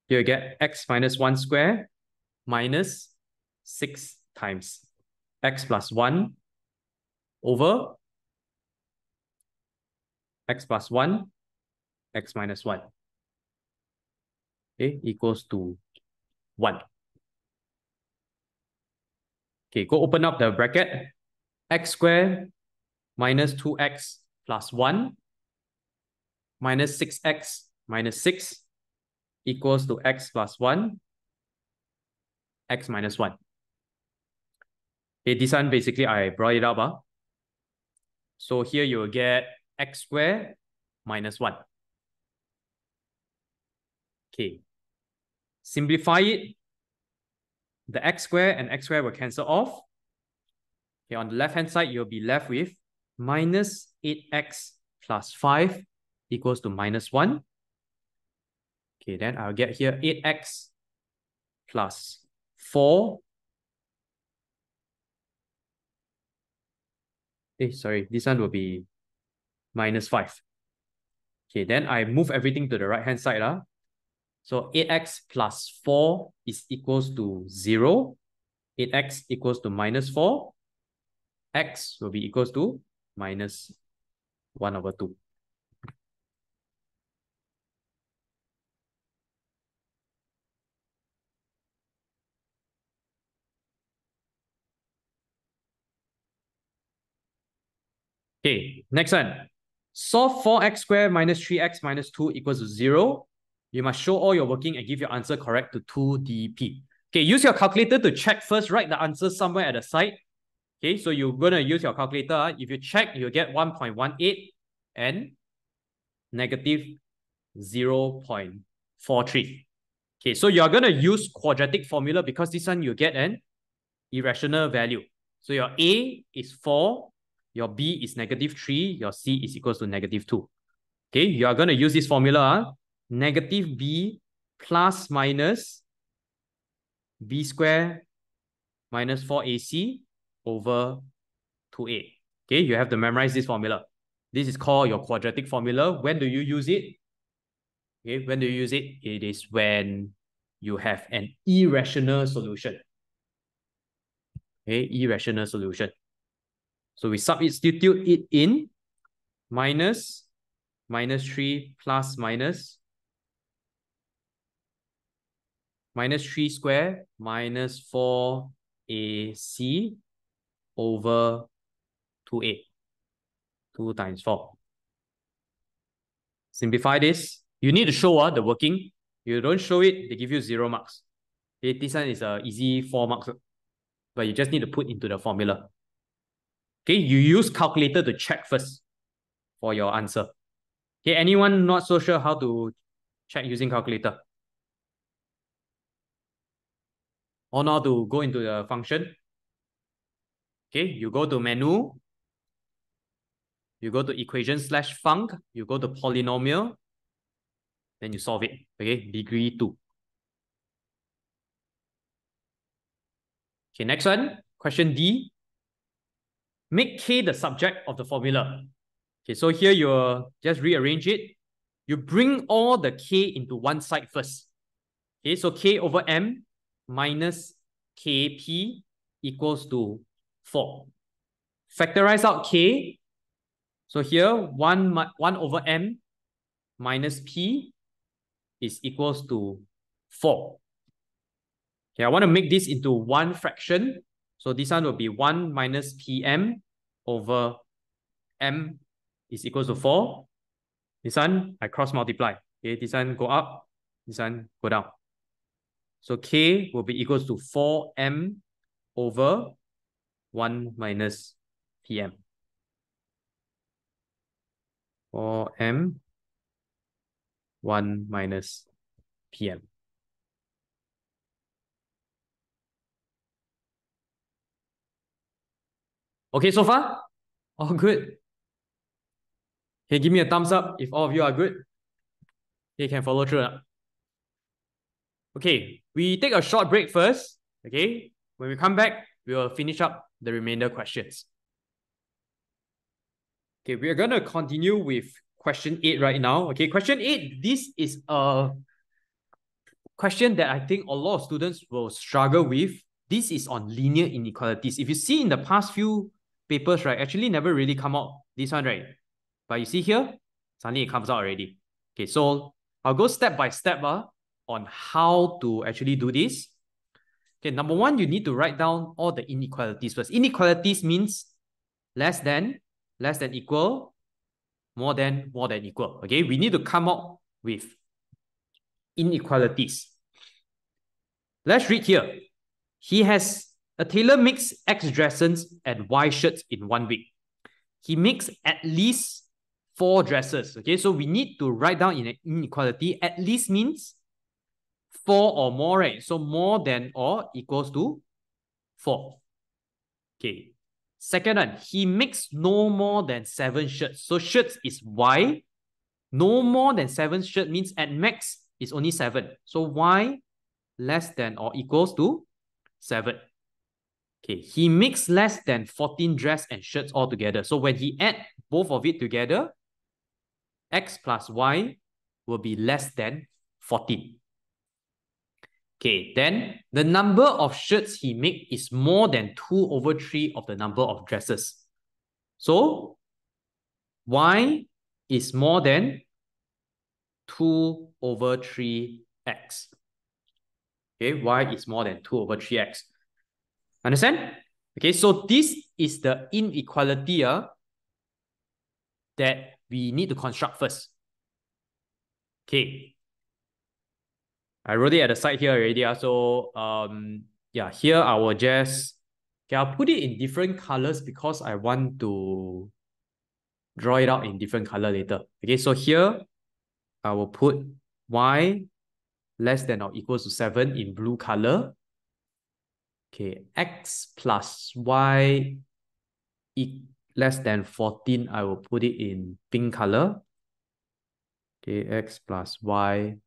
You get x minus 1 square minus 6 times x plus 1 over x plus 1, x minus 1. Okay, equals to 1. Okay, go open up the bracket. X squared minus 2x plus 1 minus 6x minus 6 equals to x plus 1, x minus 1. Okay, this one basically I brought it up. So here you will get x squared minus 1. Okay. Simplify it. The x squared and x squared will cancel off. Okay, on the left-hand side, you'll be left with minus 8x plus 5 equals to minus 1. Okay, then I'll get here 8x plus 4. Sorry, this one will be minus 5. Okay, then I move everything to the right-hand side. So 8x plus 4 is equals to 0. 8x equals to minus 4. X will be equals to minus 1 over 2. Okay, next one. Solve 4x squared minus 3x minus 2 equals to 0. You must show all your working and give your answer correct to 2dp. Okay, use your calculator to check first. Write the answer somewhere at the side. Okay, so you're going to use your calculator. If you check, you'll get 1.18 and negative 0.43. Okay, so you're going to use quadratic formula because this one you get an irrational value. So your A is 4, your B is negative 3, your C is equals to negative 2. Okay, you are going to use this formula. Negative B plus minus B squared minus 4AC over 2A. Okay, you have to memorize this formula. This is called your quadratic formula. When do you use it? Okay, when do you use it? It is when you have an irrational solution. Okay, irrational solution. So we substitute it in minus 3 plus minus 3 square minus 4AC over 2A. 2 times 4. Simplify this. You need to show the working. You don't show it, they give you 0 marks. Okay, this one is easy 4 marks. But you just need to put into the formula. Okay, you use calculator to check first for your answer. Okay, anyone not so sure how to check using calculator? Or now to go into the function. Okay, you go to menu. You go to equation / func. You go to polynomial. Then you solve it. Okay, degree 2. Okay, next one. Question D. Make K the subject of the formula. Okay, so here you just rearrange it. You bring all the K into one side first. Okay, so K over M minus KP equals to 4. Factorize out K. So here 1 over M minus P is equals to 4. Okay, I want to make this into one fraction. So this one will be 1 minus PM over M is equals to 4. This one, I cross multiply. Okay, this one go up, this one go down. So K will be equals to 4M over 1 minus PM. 4M, 1 minus PM. Okay, so far? All good. Okay, give me a thumbs up if all of you are good. Okay, you can follow through. Okay, we take a short break first. Okay, when we come back, we will finish up the remainder questions. Okay, we are going to continue with question 8 right now. Okay, question 8, this is a question that I think a lot of students will struggle with. This is on linear inequalities. If you see in the past few papers, right, actually never really come out this one, right? But you see here, suddenly it comes out already. Okay, so I'll go step by step on how to actually do this. Okay, number one, you need to write down all the inequalities first. Inequalities means less than, equal, more than equal. Okay, we need to come up with inequalities. Let's read here. A tailor makes X dresses and Y shirts in 1 week. He makes at least 4 dresses. Okay, so we need to write down in an inequality. At least means 4 or more, right? So more than or equals to 4. Okay. Second one, he makes no more than 7 shirts. So shirts is Y. No more than 7 shirts means at max is only 7. So Y less than or equals to 7. Okay, he makes less than 14 dress and shirts all together. So when he add both of it together, X plus Y will be less than 14. Okay, then the number of shirts he makes is more than 2/3 of the number of dresses. So Y is more than 2/3x. Okay, Y is more than 2/3x. Understand? Okay, so this is the inequality that we need to construct first. Okay. I wrote it at the side here already. So yeah, here I will just, okay, I'll put it in different colors because I want to draw it out in different color later. Okay, so here I will put Y less than or equals to 7 in blue color. Okay, X plus Y less than 14, I will put it in pink color. Okay, X plus Y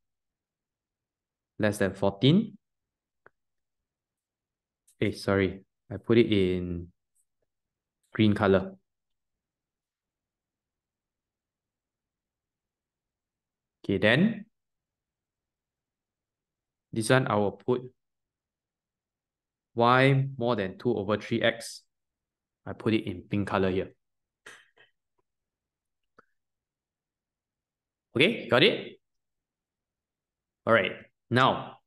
less than 14. Hey, sorry, I put it in green color. Okay, then this one I will put Y more than 2/3x. I put it in pink color here. Okay, got it? All right, now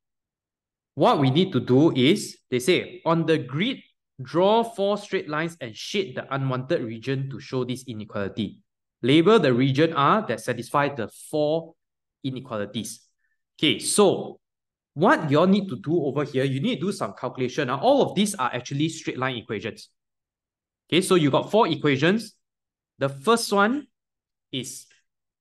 what we need to do is, they say, on the grid, draw 4 straight lines and shade the unwanted region to show this inequality. Label the region R that satisfy the 4 inequalities. Okay, so what you all need to do over here, you need to do some calculation. Now, all of these are actually straight line equations. Okay, so you got 4 equations. The first one is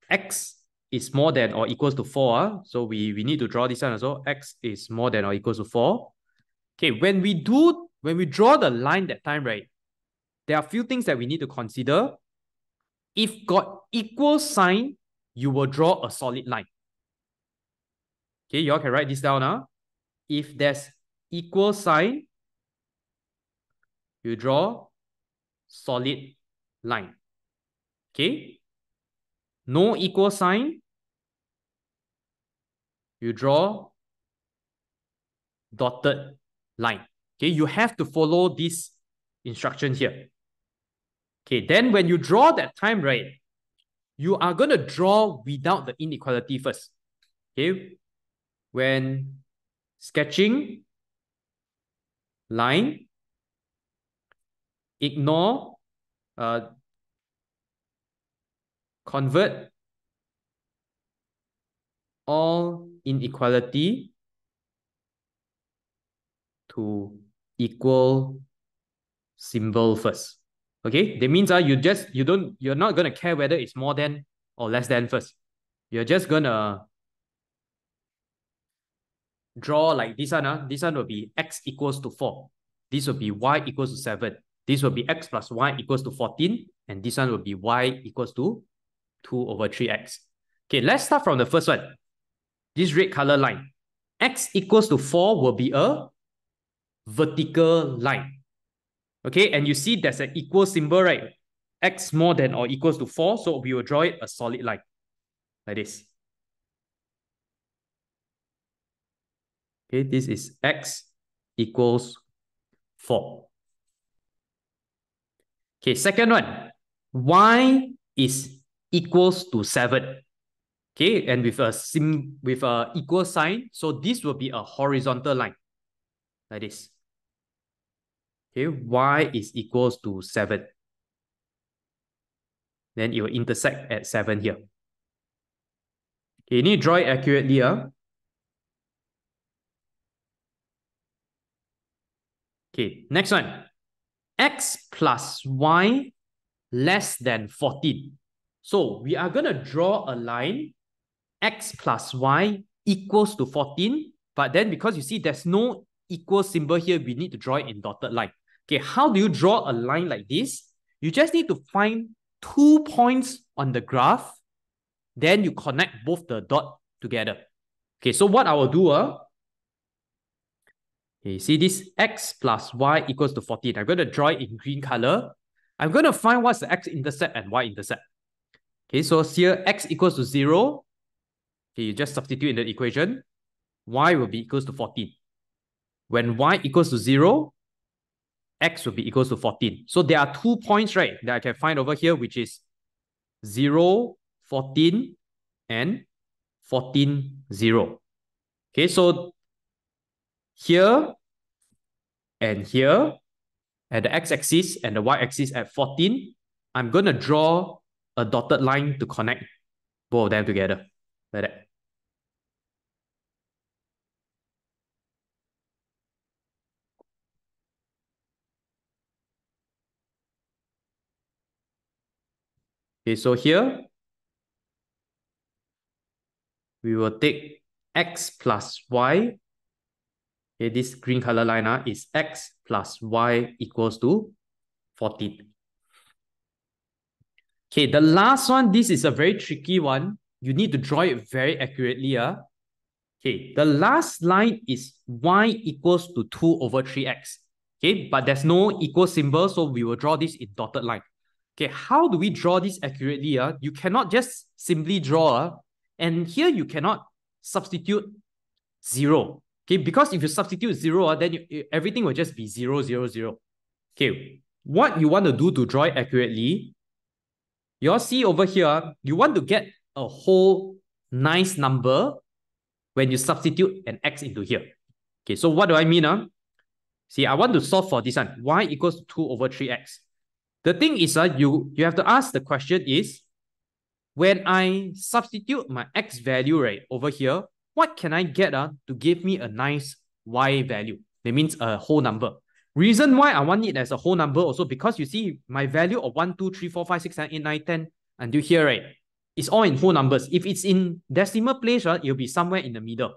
X is more than or equals to 4. So we need to draw this one also. X is more than or equals to 4. Okay, when we draw the line that time, right, there are a few things that we need to consider. If got equal sign, you will draw a solid line. Okay, you all can write this down. If there's equal sign, you draw solid line. Okay. No equal sign, you draw dotted line. Okay, you have to follow this instruction here. Okay, then when you draw that time, right, you are going to draw without the inequality first. Okay, when sketching line, ignore, convert all inequality to equal symbol first. Okay, that means you're not gonna care whether it's more than or less than first. You're just gonna draw like this one. This one will be X equals to 4. This will be Y equals to 7. This will be X plus Y equals to 14. And this one will be Y equals to 2/3x. Okay, let's start from the first one. This red color line. X equals to 4 will be a vertical line. Okay, and you see there's an equal symbol, right? x more than or equals to 4. So we will draw it a solid line like this. Okay, this is x equals 4. Okay, second one, y is equals to 7. Okay, and with a equal sign, so this will be a horizontal line like this. Okay, y is equals to 7. Then it will intersect at 7 here. Okay, you need to draw it accurately. Okay, next one. X plus y less than 14. So we are going to draw a line, x plus y equals to 14. But then because you see there's no equal symbol here, we need to draw it in dotted line. Okay, how do you draw a line like this? You just need to find 2 points on the graph. Then you connect both the dot together. Okay, so what I will do, okay, see this x plus y equals to 14. I'm going to draw it in green color. I'm going to find what's the x-intercept and y-intercept. Okay, so here x equals to 0. Okay, you just substitute in the equation. Y will be equals to 14. When y equals to 0, x will be equals to 14. So there are 2 points, right, that I can find over here, which is 0, 14, and 14, 0. Okay, so here and here at the x-axis and the y-axis at 14, I'm going to draw a dotted line to connect both of them together, like that. Okay, so here, we will take x plus y. Okay, this green color line is x plus y equals to 14. Okay, the last one, this is a very tricky one. You need to draw it very accurately. Okay, the last line is y equals to 2 over 3x. Okay, but there's no equal symbol, so we will draw this in dotted line. Okay, how do we draw this accurately? You cannot just simply draw, and here you cannot substitute 0. Okay, because if you substitute 0, then everything will just be 0, 0, 0. Okay, what you want to do to draw it accurately, you all see over here, you want to get a whole nice number when you substitute an x into here. Okay, so what do I mean? See, I want to solve for this one. Y equals 2 over 3x. The thing is, you have to ask the question is, when I substitute my x value right over here, what can I get to give me a nice y value? That means a whole number. Reason why I want it as a whole number also because you see my value of 1, 2, 3, 4, 5, 6, 7, 8, 9, 10 until here, right? It's all in whole numbers. If it's in decimal place, it'll be somewhere in the middle.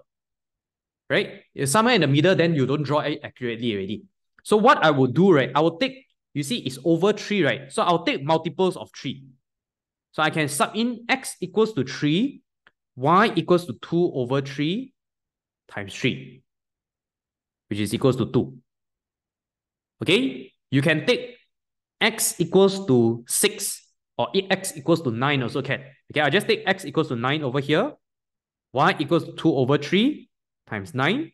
Right? If somewhere in the middle, then you don't draw it accurately already. So what I will do, right? I will take, you see, it's over 3, right? So I'll take multiples of 3. So I can sub in x equals to 3, y equals to 2 over 3 times 3, which is equals to 2. Okay? You can take x equals to 6 or x equals to 9 also can. Okay, I'll just take x equals to 9 over here. Y equals to 2 over 3 times 9.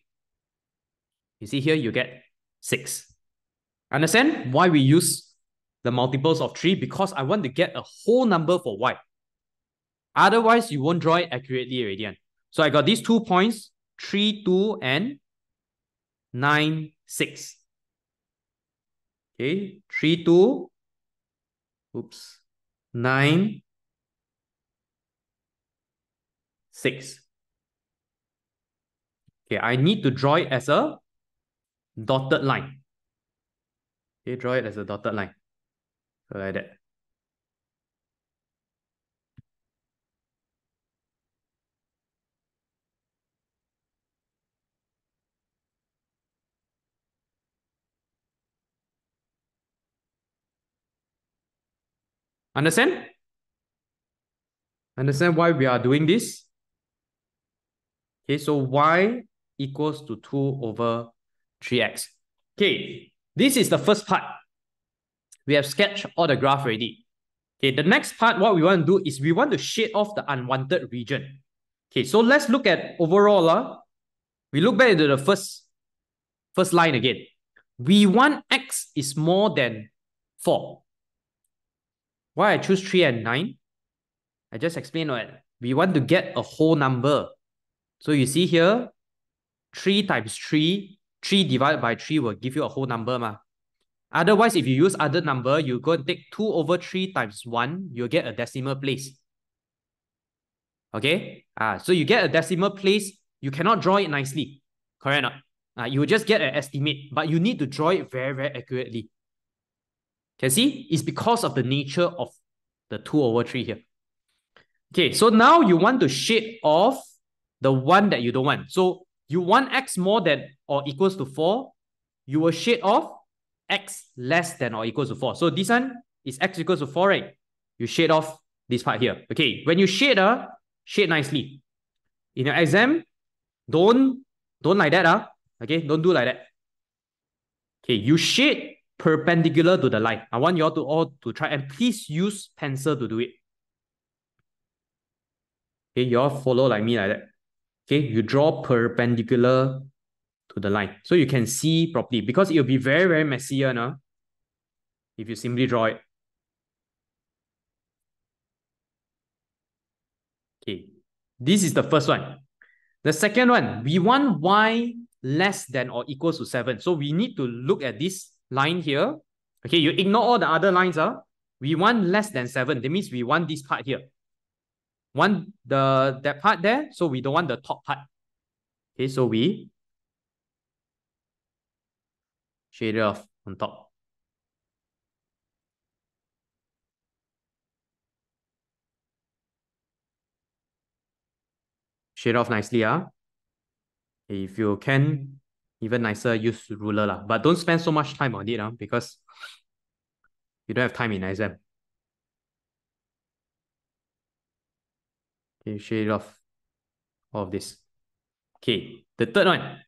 You see here, you get 6. Understand why we use the multiples of 3? Because I want to get a whole number for y. Otherwise, you won't draw it accurately already. So I got these 2 points, 3, 2, and 9, 6. Okay, 3, 2, 9, 6. Okay, I need to draw it as a dotted line. Okay, draw it as a dotted line. So like that. Understand? Understand why we are doing this? Okay, so y equals to 2 over 3x. Okay, this is the first part. We have sketched all the graph already. Okay, the next part, what we want to do is we want to shade off the unwanted region. Okay, so let's look at overall. We look back into the first line again. We want x is more than 4. Why I choose 3 and 9? I just explained what we want to get a whole number. So you see here, 3 times 3, 3 divided by 3 will give you a whole number. Otherwise, if you use other number, you go and take 2 over 3 times 1, you'll get a decimal place. Okay? So you get a decimal place, you cannot draw it nicely. Correct or not? You will just get an estimate, but you need to draw it very, very accurately. Can see? It's because of the nature of the 2 over 3 here. Okay, so now you want to shade off the one that you don't want. So you want x more than or equals to 4, you will shade off x less than or equals to 4. So this one is x equals to 4, right? You shade off this part here. Okay, when you shade nicely. In your exam, don't like that. Okay, don't do like that. Okay, you shade perpendicular to the line. I want you all to try, and please use pencil to do it. Okay, you all follow like me like that. Okay, you draw perpendicular to the line. So you can see properly, because it will be very, very messy if you simply draw it. Okay, this is the first one. The second one, we want y less than or equals to 7. So we need to look at this line here. Okay, you ignore all the other lines. We want less than 7. That means we want this part here. Want that part there, so we don't want the top part. Okay, so we shade it off on top. Shade off nicely. If you can, even nicer, use ruler. But don't spend so much time on it because you don't have time in exam. Okay, shade off all of this. Okay, the third one.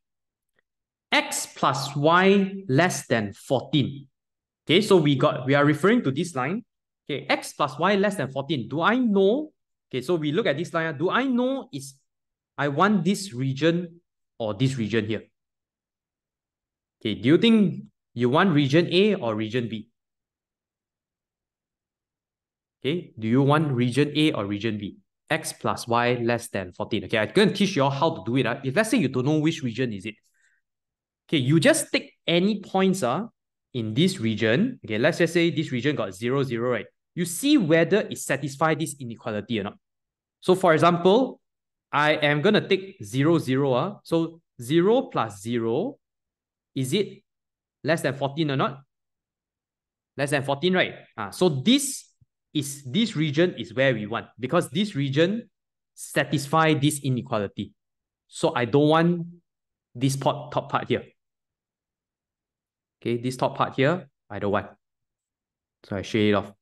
X plus y less than 14. Okay, so we are referring to this line. Okay, x plus y less than 14. Do I know? Okay, so we look at this line. Do I know is I want this region or this region here? Okay, do you think you want region A or region B? Okay, do you want region A or region B? X plus y less than 14. Okay, I'm going to teach you all how to do it. If let's say you don't know which region is it, okay, you just take any points in this region. Okay, let's just say this region got 0, 0, right? You see whether it satisfies this inequality or not. So for example, I am going to take 0, 0. So 0 plus 0, is it less than 14 or not? Less than 14, right? So this region is where we want, because this region satisfies this inequality. So I don't want this top part here. Okay, this top part here, I don't want. So I shade it off.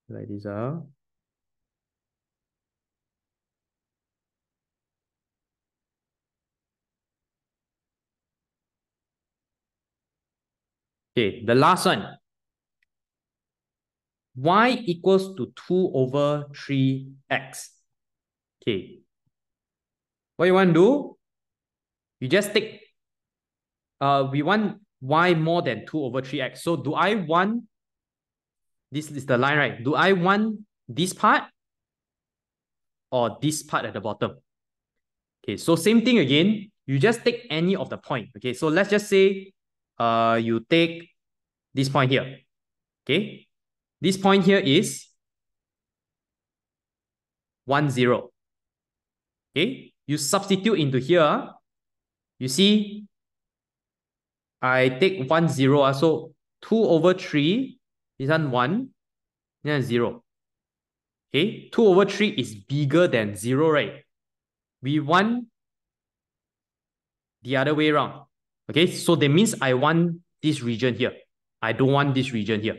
Like this. Okay, the last one. Y equals to 2 over 3x. Okay. What you want to do? You just take, we want y more than 2 over 3x. So do I want, this is the line, right? Do I want this part or this part at the bottom? Okay, so same thing again. You just take any of the point. Okay, so let's just say you take this point here. Okay, this point here is 1, 0. Okay, you substitute into here. You see, I take 1, 0. So 2 over 3, this one 1, then 0. Okay, 2 over 3 is bigger than 0, right? We want the other way around. Okay, so that means I want this region here. I don't want this region here.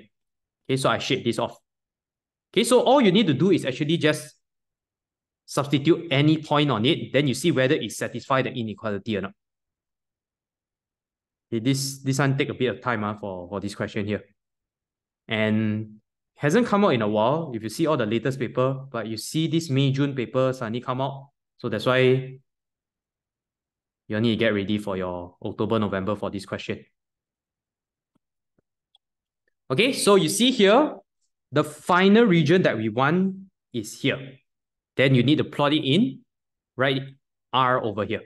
Okay, so I shade this off. Okay, so all you need to do is actually just substitute any point on it, then you see whether it satisfies the inequality or not. Okay, this one take a bit of time for this question here. And hasn't come out in a while, if you see all the latest paper, but you see this May, June paper suddenly come out. So that's why you need to get ready for your October, November for this question. Okay, so you see here, the final region that we want is here. Then you need to plot it in, write R over here.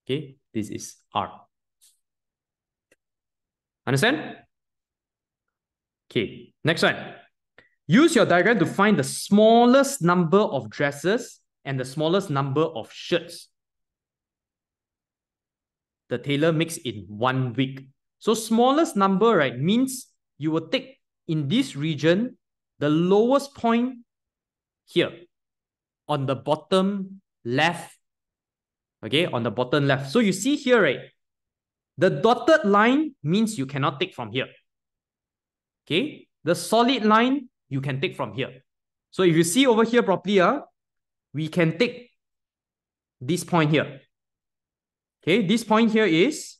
Okay, this is R. Understand? Okay, next one. Use your diagram to find the smallest number of dresses and the smallest number of shirts the tailor makes in 1 week. So smallest number, right, means you will take in this region the lowest point here on the bottom left. Okay, on the bottom left. So you see here, right, the dotted line means you cannot take from here. Okay, the solid line you can take from here. So if you see over here properly, we can take this point here. Okay, this point here is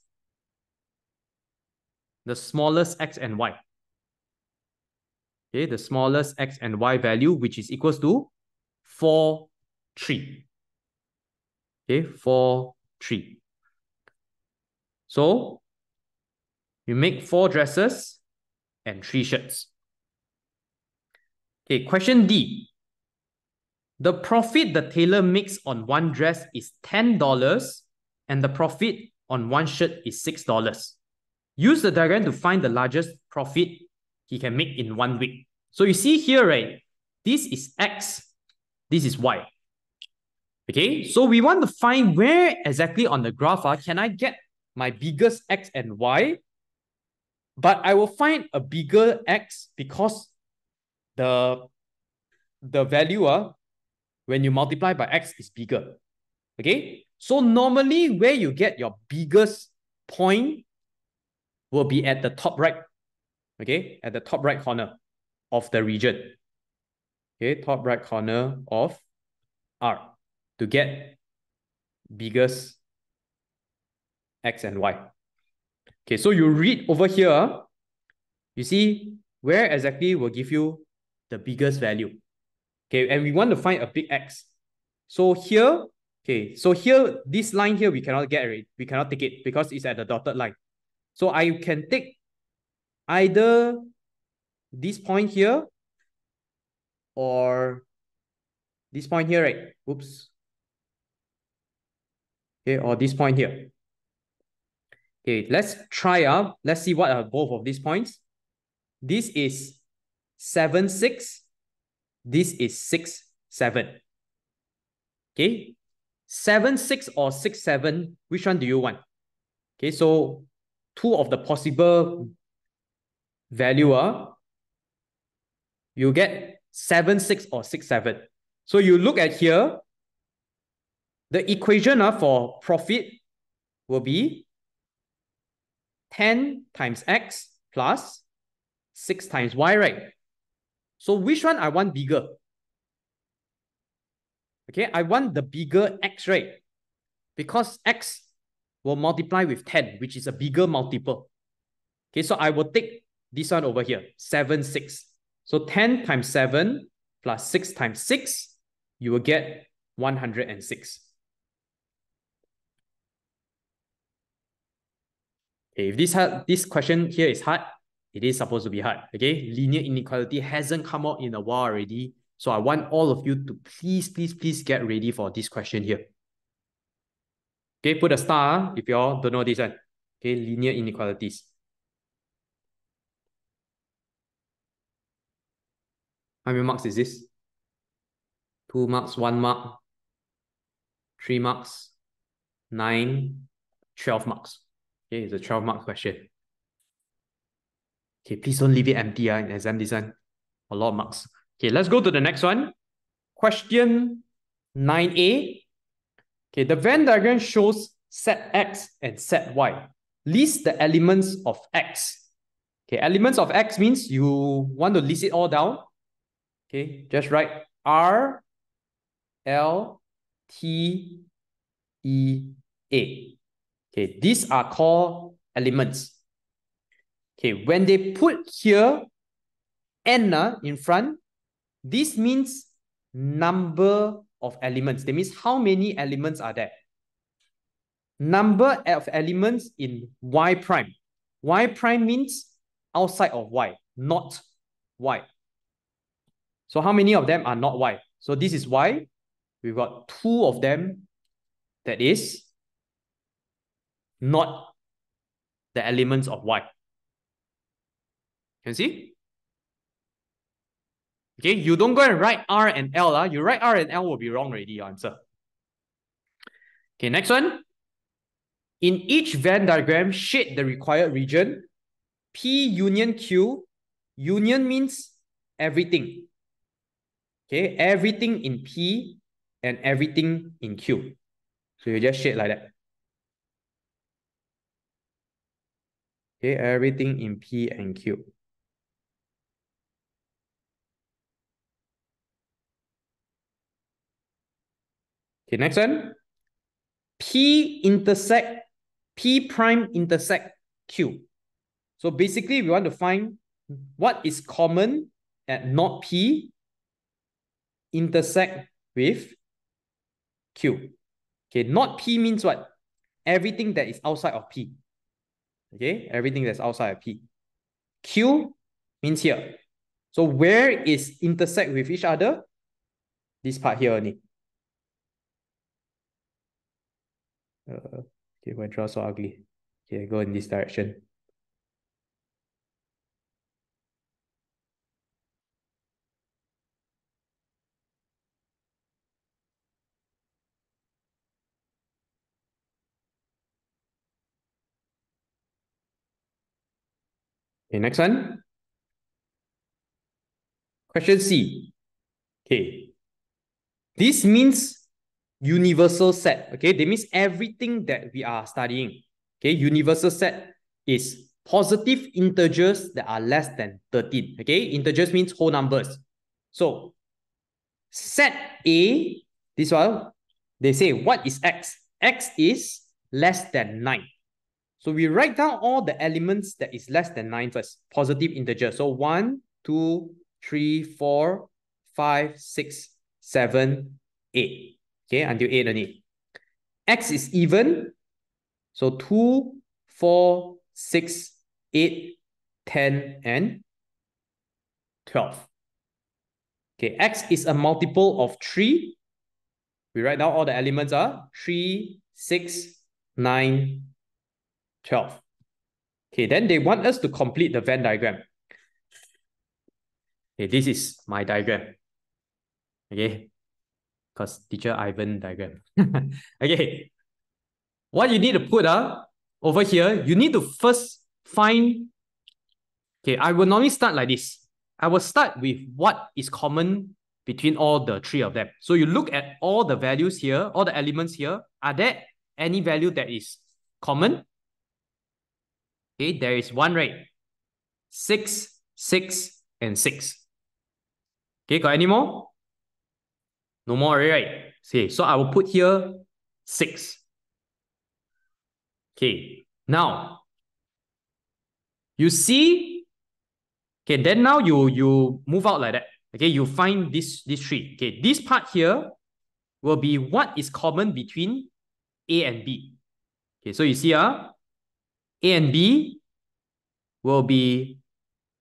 the smallest x and y. Okay, the smallest x and y value, which is equals to 4, 3. Okay, 4, 3. So you make 4 dresses and 3 shirts. Okay, question D. The profit the tailor makes on 1 dress is $10 and the profit on 1 shirt is $6. Use the diagram to find the largest profit he can make in 1 week. So you see here, right? This is X, this is Y. Okay, so we want to find where exactly on the graph can I get my biggest X and Y, but I will find a bigger X because the value when you multiply by X is bigger. Okay, so normally where you get your biggest point will be at the top right. Okay, at the top right corner of the region. Okay, top right corner of R to get biggest X and Y. Okay, so you read over here, you see where exactly will give you the biggest value. Okay, and we want to find a big X. So here, okay, so here, this line here, we cannot get it. We cannot take it because it's at the dotted line. So I can take either this point here or this point here, right? Oops. Okay, or this point here. Okay, let's try out. Let's see what are both of these points. This is 7, 6. This is 6, 7. Okay, 7, 6 or 6, 7. Which one do you want? Okay, so 2 of the possible value you get 7, 6 or 6, 7. So you look at here, the equation for profit will be 10 times X plus 6 times Y, right? So which one I want bigger? Okay, I want the bigger X, right? Because X will multiply with 10, which is a bigger multiple. Okay, so I will take this one over here, 7, 6. So 10 times 7 plus 6 times 6, you will get 106. Okay, if this question here is hard, it is supposed to be hard. Okay, linear inequality hasn't come out in a while already. So I want all of you to please get ready for this question here. Okay, put a star if you all don't know this one. Okay, linear inequalities. How many marks is this? 2 marks, 1 mark, 3 marks, 9, 12 marks. Okay, it's a 12-mark question. Okay, please don't leave it empty in exam design. A lot of marks. Okay, let's go to the next one. Question 9A. Okay, the Venn diagram shows set X and set Y. List the elements of X. Okay, elements of X means you want to list it all down. Okay, just write R, L, T, E, A. Okay, these are called elements. Okay, when they put here N in front, this means number of elements. That means how many elements are there? Number of elements in Y prime. Y prime means outside of Y, not Y. So how many of them are not Y? So this is Y. We've got 2 of them that is not the elements of Y. Can you see? Okay, you don't go and write R and L. You write R and L will be wrong already, your answer. Okay, next one. In each Venn diagram, shade the required region. P union Q. Union means everything. Okay, everything in P and everything in Q. So you just shade like that. Okay, everything in P and Q. Okay, next one. P prime intersect Q. So basically, we want to find what is common at not P intersect with Q. Okay, not P means what? Everything that is outside of P. Okay, everything that's outside of P. Q means here. So where is intersect with each other? This part here only. Okay, my draw so ugly. Okay, go in this direction. Okay, next one. Question C. Okay. This means universal set. Okay, that means everything that we are studying. Okay, universal set is positive integers that are less than 13. Okay, integers means whole numbers. So set A, this one, they say what is X? X is less than 9. So we write down all the elements that is less than 9 first. Positive integer. So 1, 2, 3, 4, 5, 6, 7, 8. Okay, until 8 only. X is even. So 2, 4, 6, 8, 10, and 12. Okay, X is a multiple of 3. We write down all the elements are 3, 6, 9, 12. Okay, then they want us to complete the Venn diagram. Okay, this is my diagram. Okay, because Teacher Ivan diagram. Okay, what you need to put over here, you need to first find. Okay, I will normally start like this. I will start with what is common between all the 3 of them. So you look at all the values here, all the elements here. Are there any value that is common? Okay, there is one, right? 6, 6, and 6. Okay, got any more? No more already, right? Okay, so I will put here 6. Okay, now you see. Okay, then now you move out like that. Okay, you find this 3. Okay, this part here will be what is common between A and B. Okay, so you see A and B will be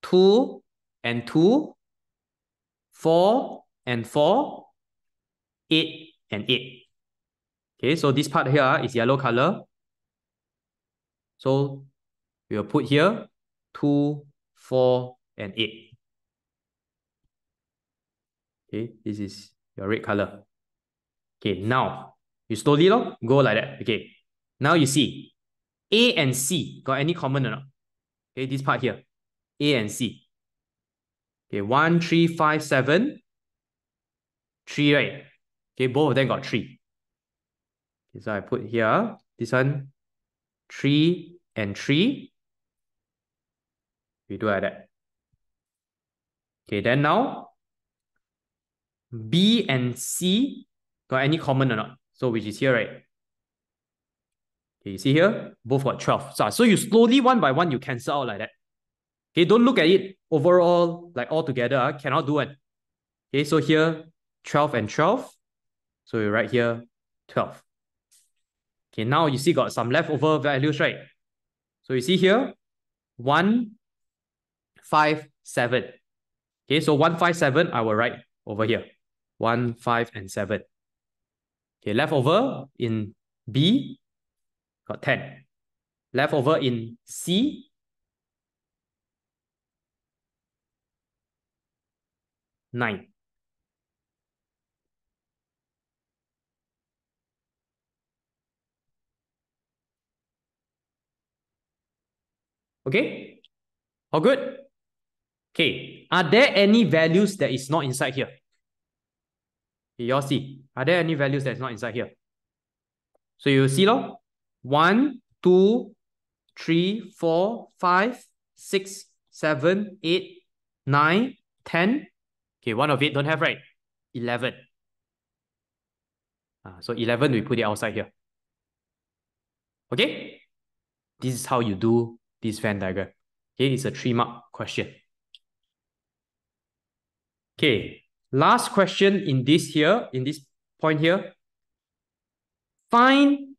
2 and 2, 4 and 4, 8 and 8. Okay, so this part here is yellow color. So we'll put here 2, 4, and 8. Okay, this is your red color. Okay, now you slowly go like that. Okay, now you see A and C got any common or not? Okay, this part here, A and C. Okay, 1, 3, 5, 7, 3, right? Okay, both of them got 3. Okay, so I put here this one 3 and 3. We do like that. Okay, then now B and C got any common or not? So which is here, right? Okay, you see here, both got 12. So you slowly, one by one, you cancel out like that. Okay, don't look at it overall, like all together, cannot do it. Okay, so here, 12 and 12. So you write here, 12. Okay, now you see got some leftover values, right? So you see here, 1, 5, 7. Okay, so 1, 5, 7, I will write over here. 1, 5, and 7. Okay, leftover in B, got 10. Leftover in C, 9. Okay, all good? Okay, are there any values that is not inside here? Okay, you all see, are there any values that is not inside here? So you see, 1, 2, 3, 4, 5, 6, 7, 8, 9, 10. Okay, one of it don't have, right? 11. So 11, we put it outside here. Okay? This is how you do this Venn diagram. Okay, it's a 3-mark question. Okay, last question in this point here. Find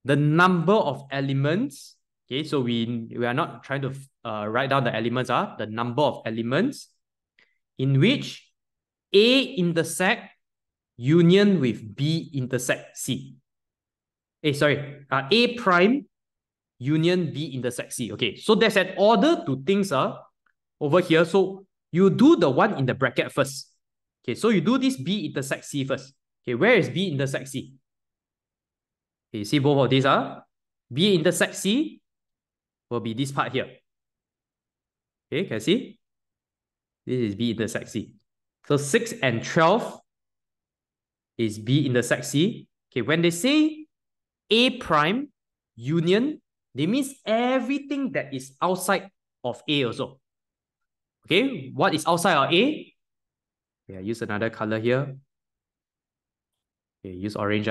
the number of elements. Okay, so we are not trying to write down the elements, the number of elements in which A intersect union with B intersect C. A prime union B intersect C. Okay, so there's an order to things over here. So you do the one in the bracket first. Okay, so you do this B intersect C first. Okay, where is B intersect C? Okay, you see both of these B intersect C will be this part here. Okay, can you see? This is B intersect C. So 6 and 12 is B intersect C. Okay, when they say A prime union, they means everything that is outside of A also. Okay, what is outside of A? Okay, I use another color here. Okay, use orange.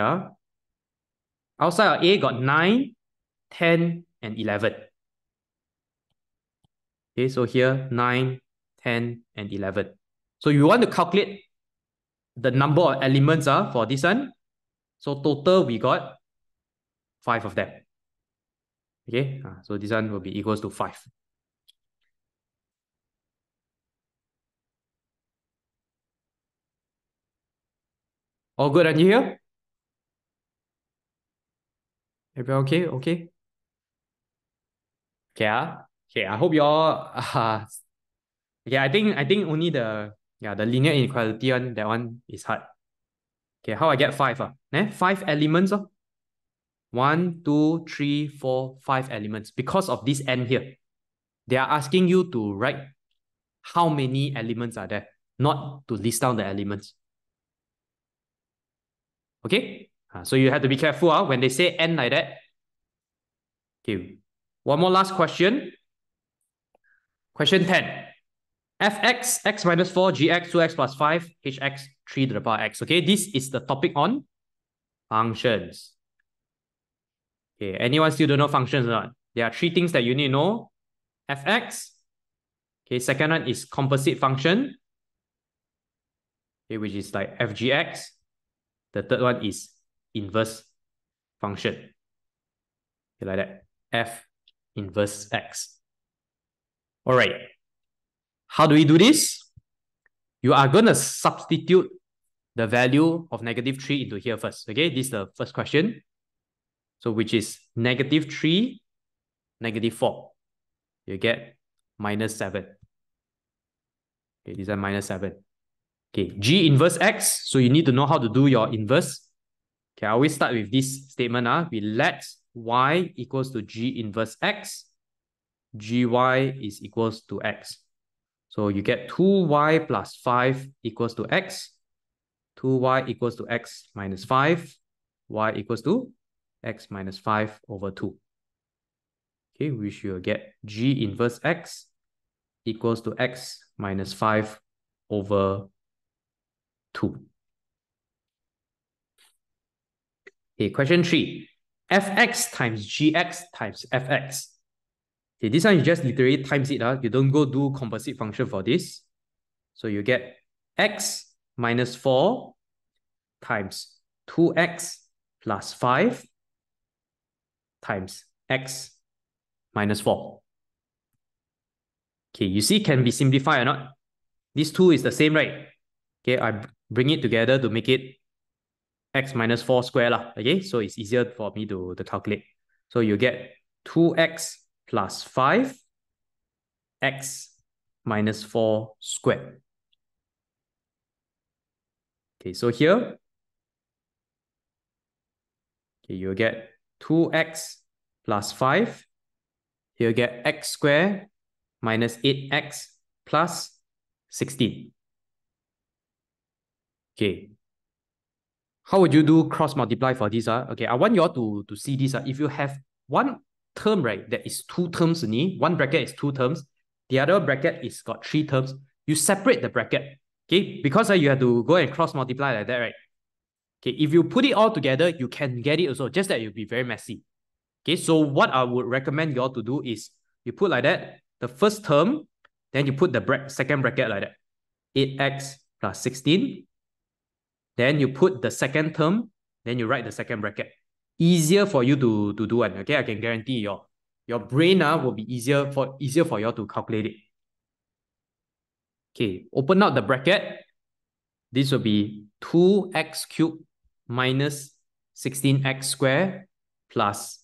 Outside of A got 9, 10, and 11. Okay, so here 9, 10, and 11. So you want to calculate the number of elements for this one. So total we got 5 of them. Okay, so this one will be equals to 5. All good on you here? Everyone okay? Okay. Okay, I hope you all okay, I think only the linear inequality one, that one is hard. Okay, how I get 5? 5 elements. 1, 2, 3, 4, 5 elements. Because of this n here, they are asking you to write how many elements are there, not to list down the elements. Okay, so you have to be careful when they say n like that. Okay, one more last question. Question 10. Fx, x minus 4, gx, 2x plus 5, hx, 3 to the power x. Okay, this is the topic on functions. Okay, anyone still don't know functions or not? There are 3 things that you need to know. Fx. Okay, second one is composite function. Okay, which is like fgx. The third one is inverse function. Okay, like that. F inverse x. All right. How do we do this? You are going to substitute the value of -3 into here first. Okay, this is the first question. So which is -3, -4. You get -7. Okay, these are -7. Okay, G inverse X. So you need to know how to do your inverse. Okay, I always start with this statement. We let Y equals to G inverse X. GY is equals to X. So you get 2y plus 5 equals to X. 2y equals to X minus 5. Y equals to X minus 5 over 2. Okay, we should get G inverse X equals to X minus 5 over 2. Okay, question 3. fx times gx times fx. Okay, this one you just literally times it. You don't go do composite function for this. So you get x minus 4 times 2x plus 5 times x minus 4. Okay, you see can be simplified or not? These two is the same, right? Okay, I bring it together to make it x minus 4 square lah. Okay, so it's easier for me to calculate. So you get 2x plus 5 x minus 4 squared. Okay, so here, okay, you'll get 2x plus 5. You'll get x squared minus 8x plus 16. Okay. How would you do cross multiply for this? Okay, I want you all to see this. If you have one term, right, that is 2 terms only, one bracket is 2 terms, the other bracket is got 3 terms, you separate the bracket. Okay, because you have to go and cross multiply like that, right? Okay, if you put it all together, you can get it also, just that it will be very messy. Okay, so what I would recommend you all to do is you put like that, the first term, then you put the second bracket like that, 8x plus 16. Then you put the second term, then you write the second bracket. Easier for you to do one. Okay, I can guarantee your brain will be easier for you all to calculate it. Okay, open up the bracket. This will be 2x cubed minus 16x squared plus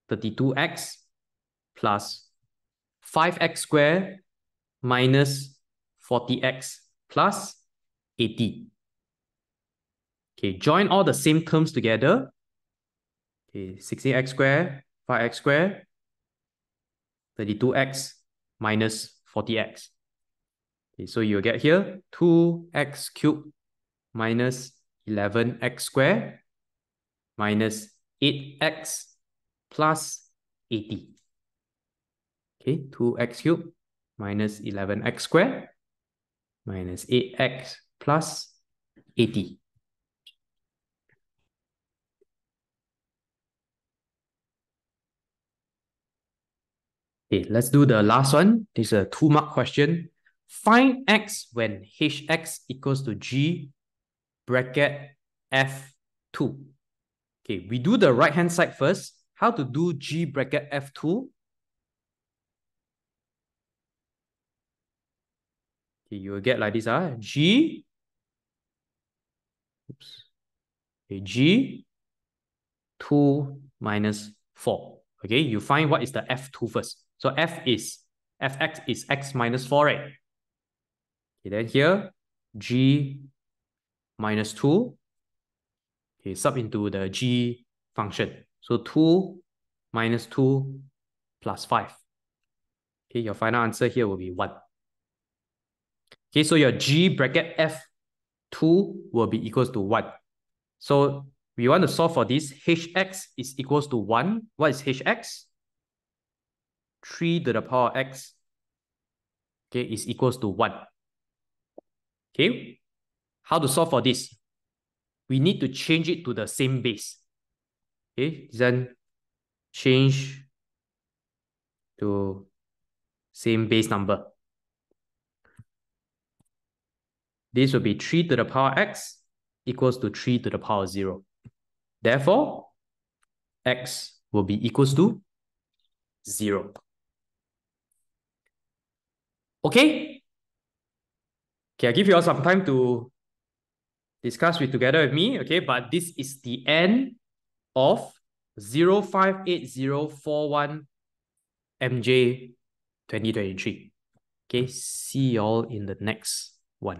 32x plus 5x squared minus 40x plus 80. Okay, join all the same terms together. Okay, 16x squared, 5x squared, 32x minus 40x. Okay, so you'll get here 2x cubed minus 11x squared minus 8x plus 80. Okay, 2x cubed minus 11x squared minus 8x plus 80. Okay, let's do the last one. This is a 2-mark question. Find x when hx equals to g bracket f2. Okay, we do the right-hand side first. How to do g bracket f2? Okay, you will get like this. G. Oops. Okay, g 2 minus 4. Okay, you find what is the f2 first. So fx is x minus 4, right? Okay, then here, g minus 2. Okay, sub into the g function. So 2 minus 2 plus 5. Okay, your final answer here will be 1. Okay, so your g bracket f2 will be equals to 1. So we want to solve for this. Hx is equals to 1. What is hx? 3 to the power of x, okay, is equals to 1. Okay, how to solve for this? We need to change it to the same base. Okay, then change to same base number. This will be 3 to the power x equals to 3 to the power 0. Therefore, x will be equals to 0. Okay? Okay, I'll give you all some time to discuss together with me. Okay, but this is the end of 058041 MJ 2023. Okay, see y'all in the next one.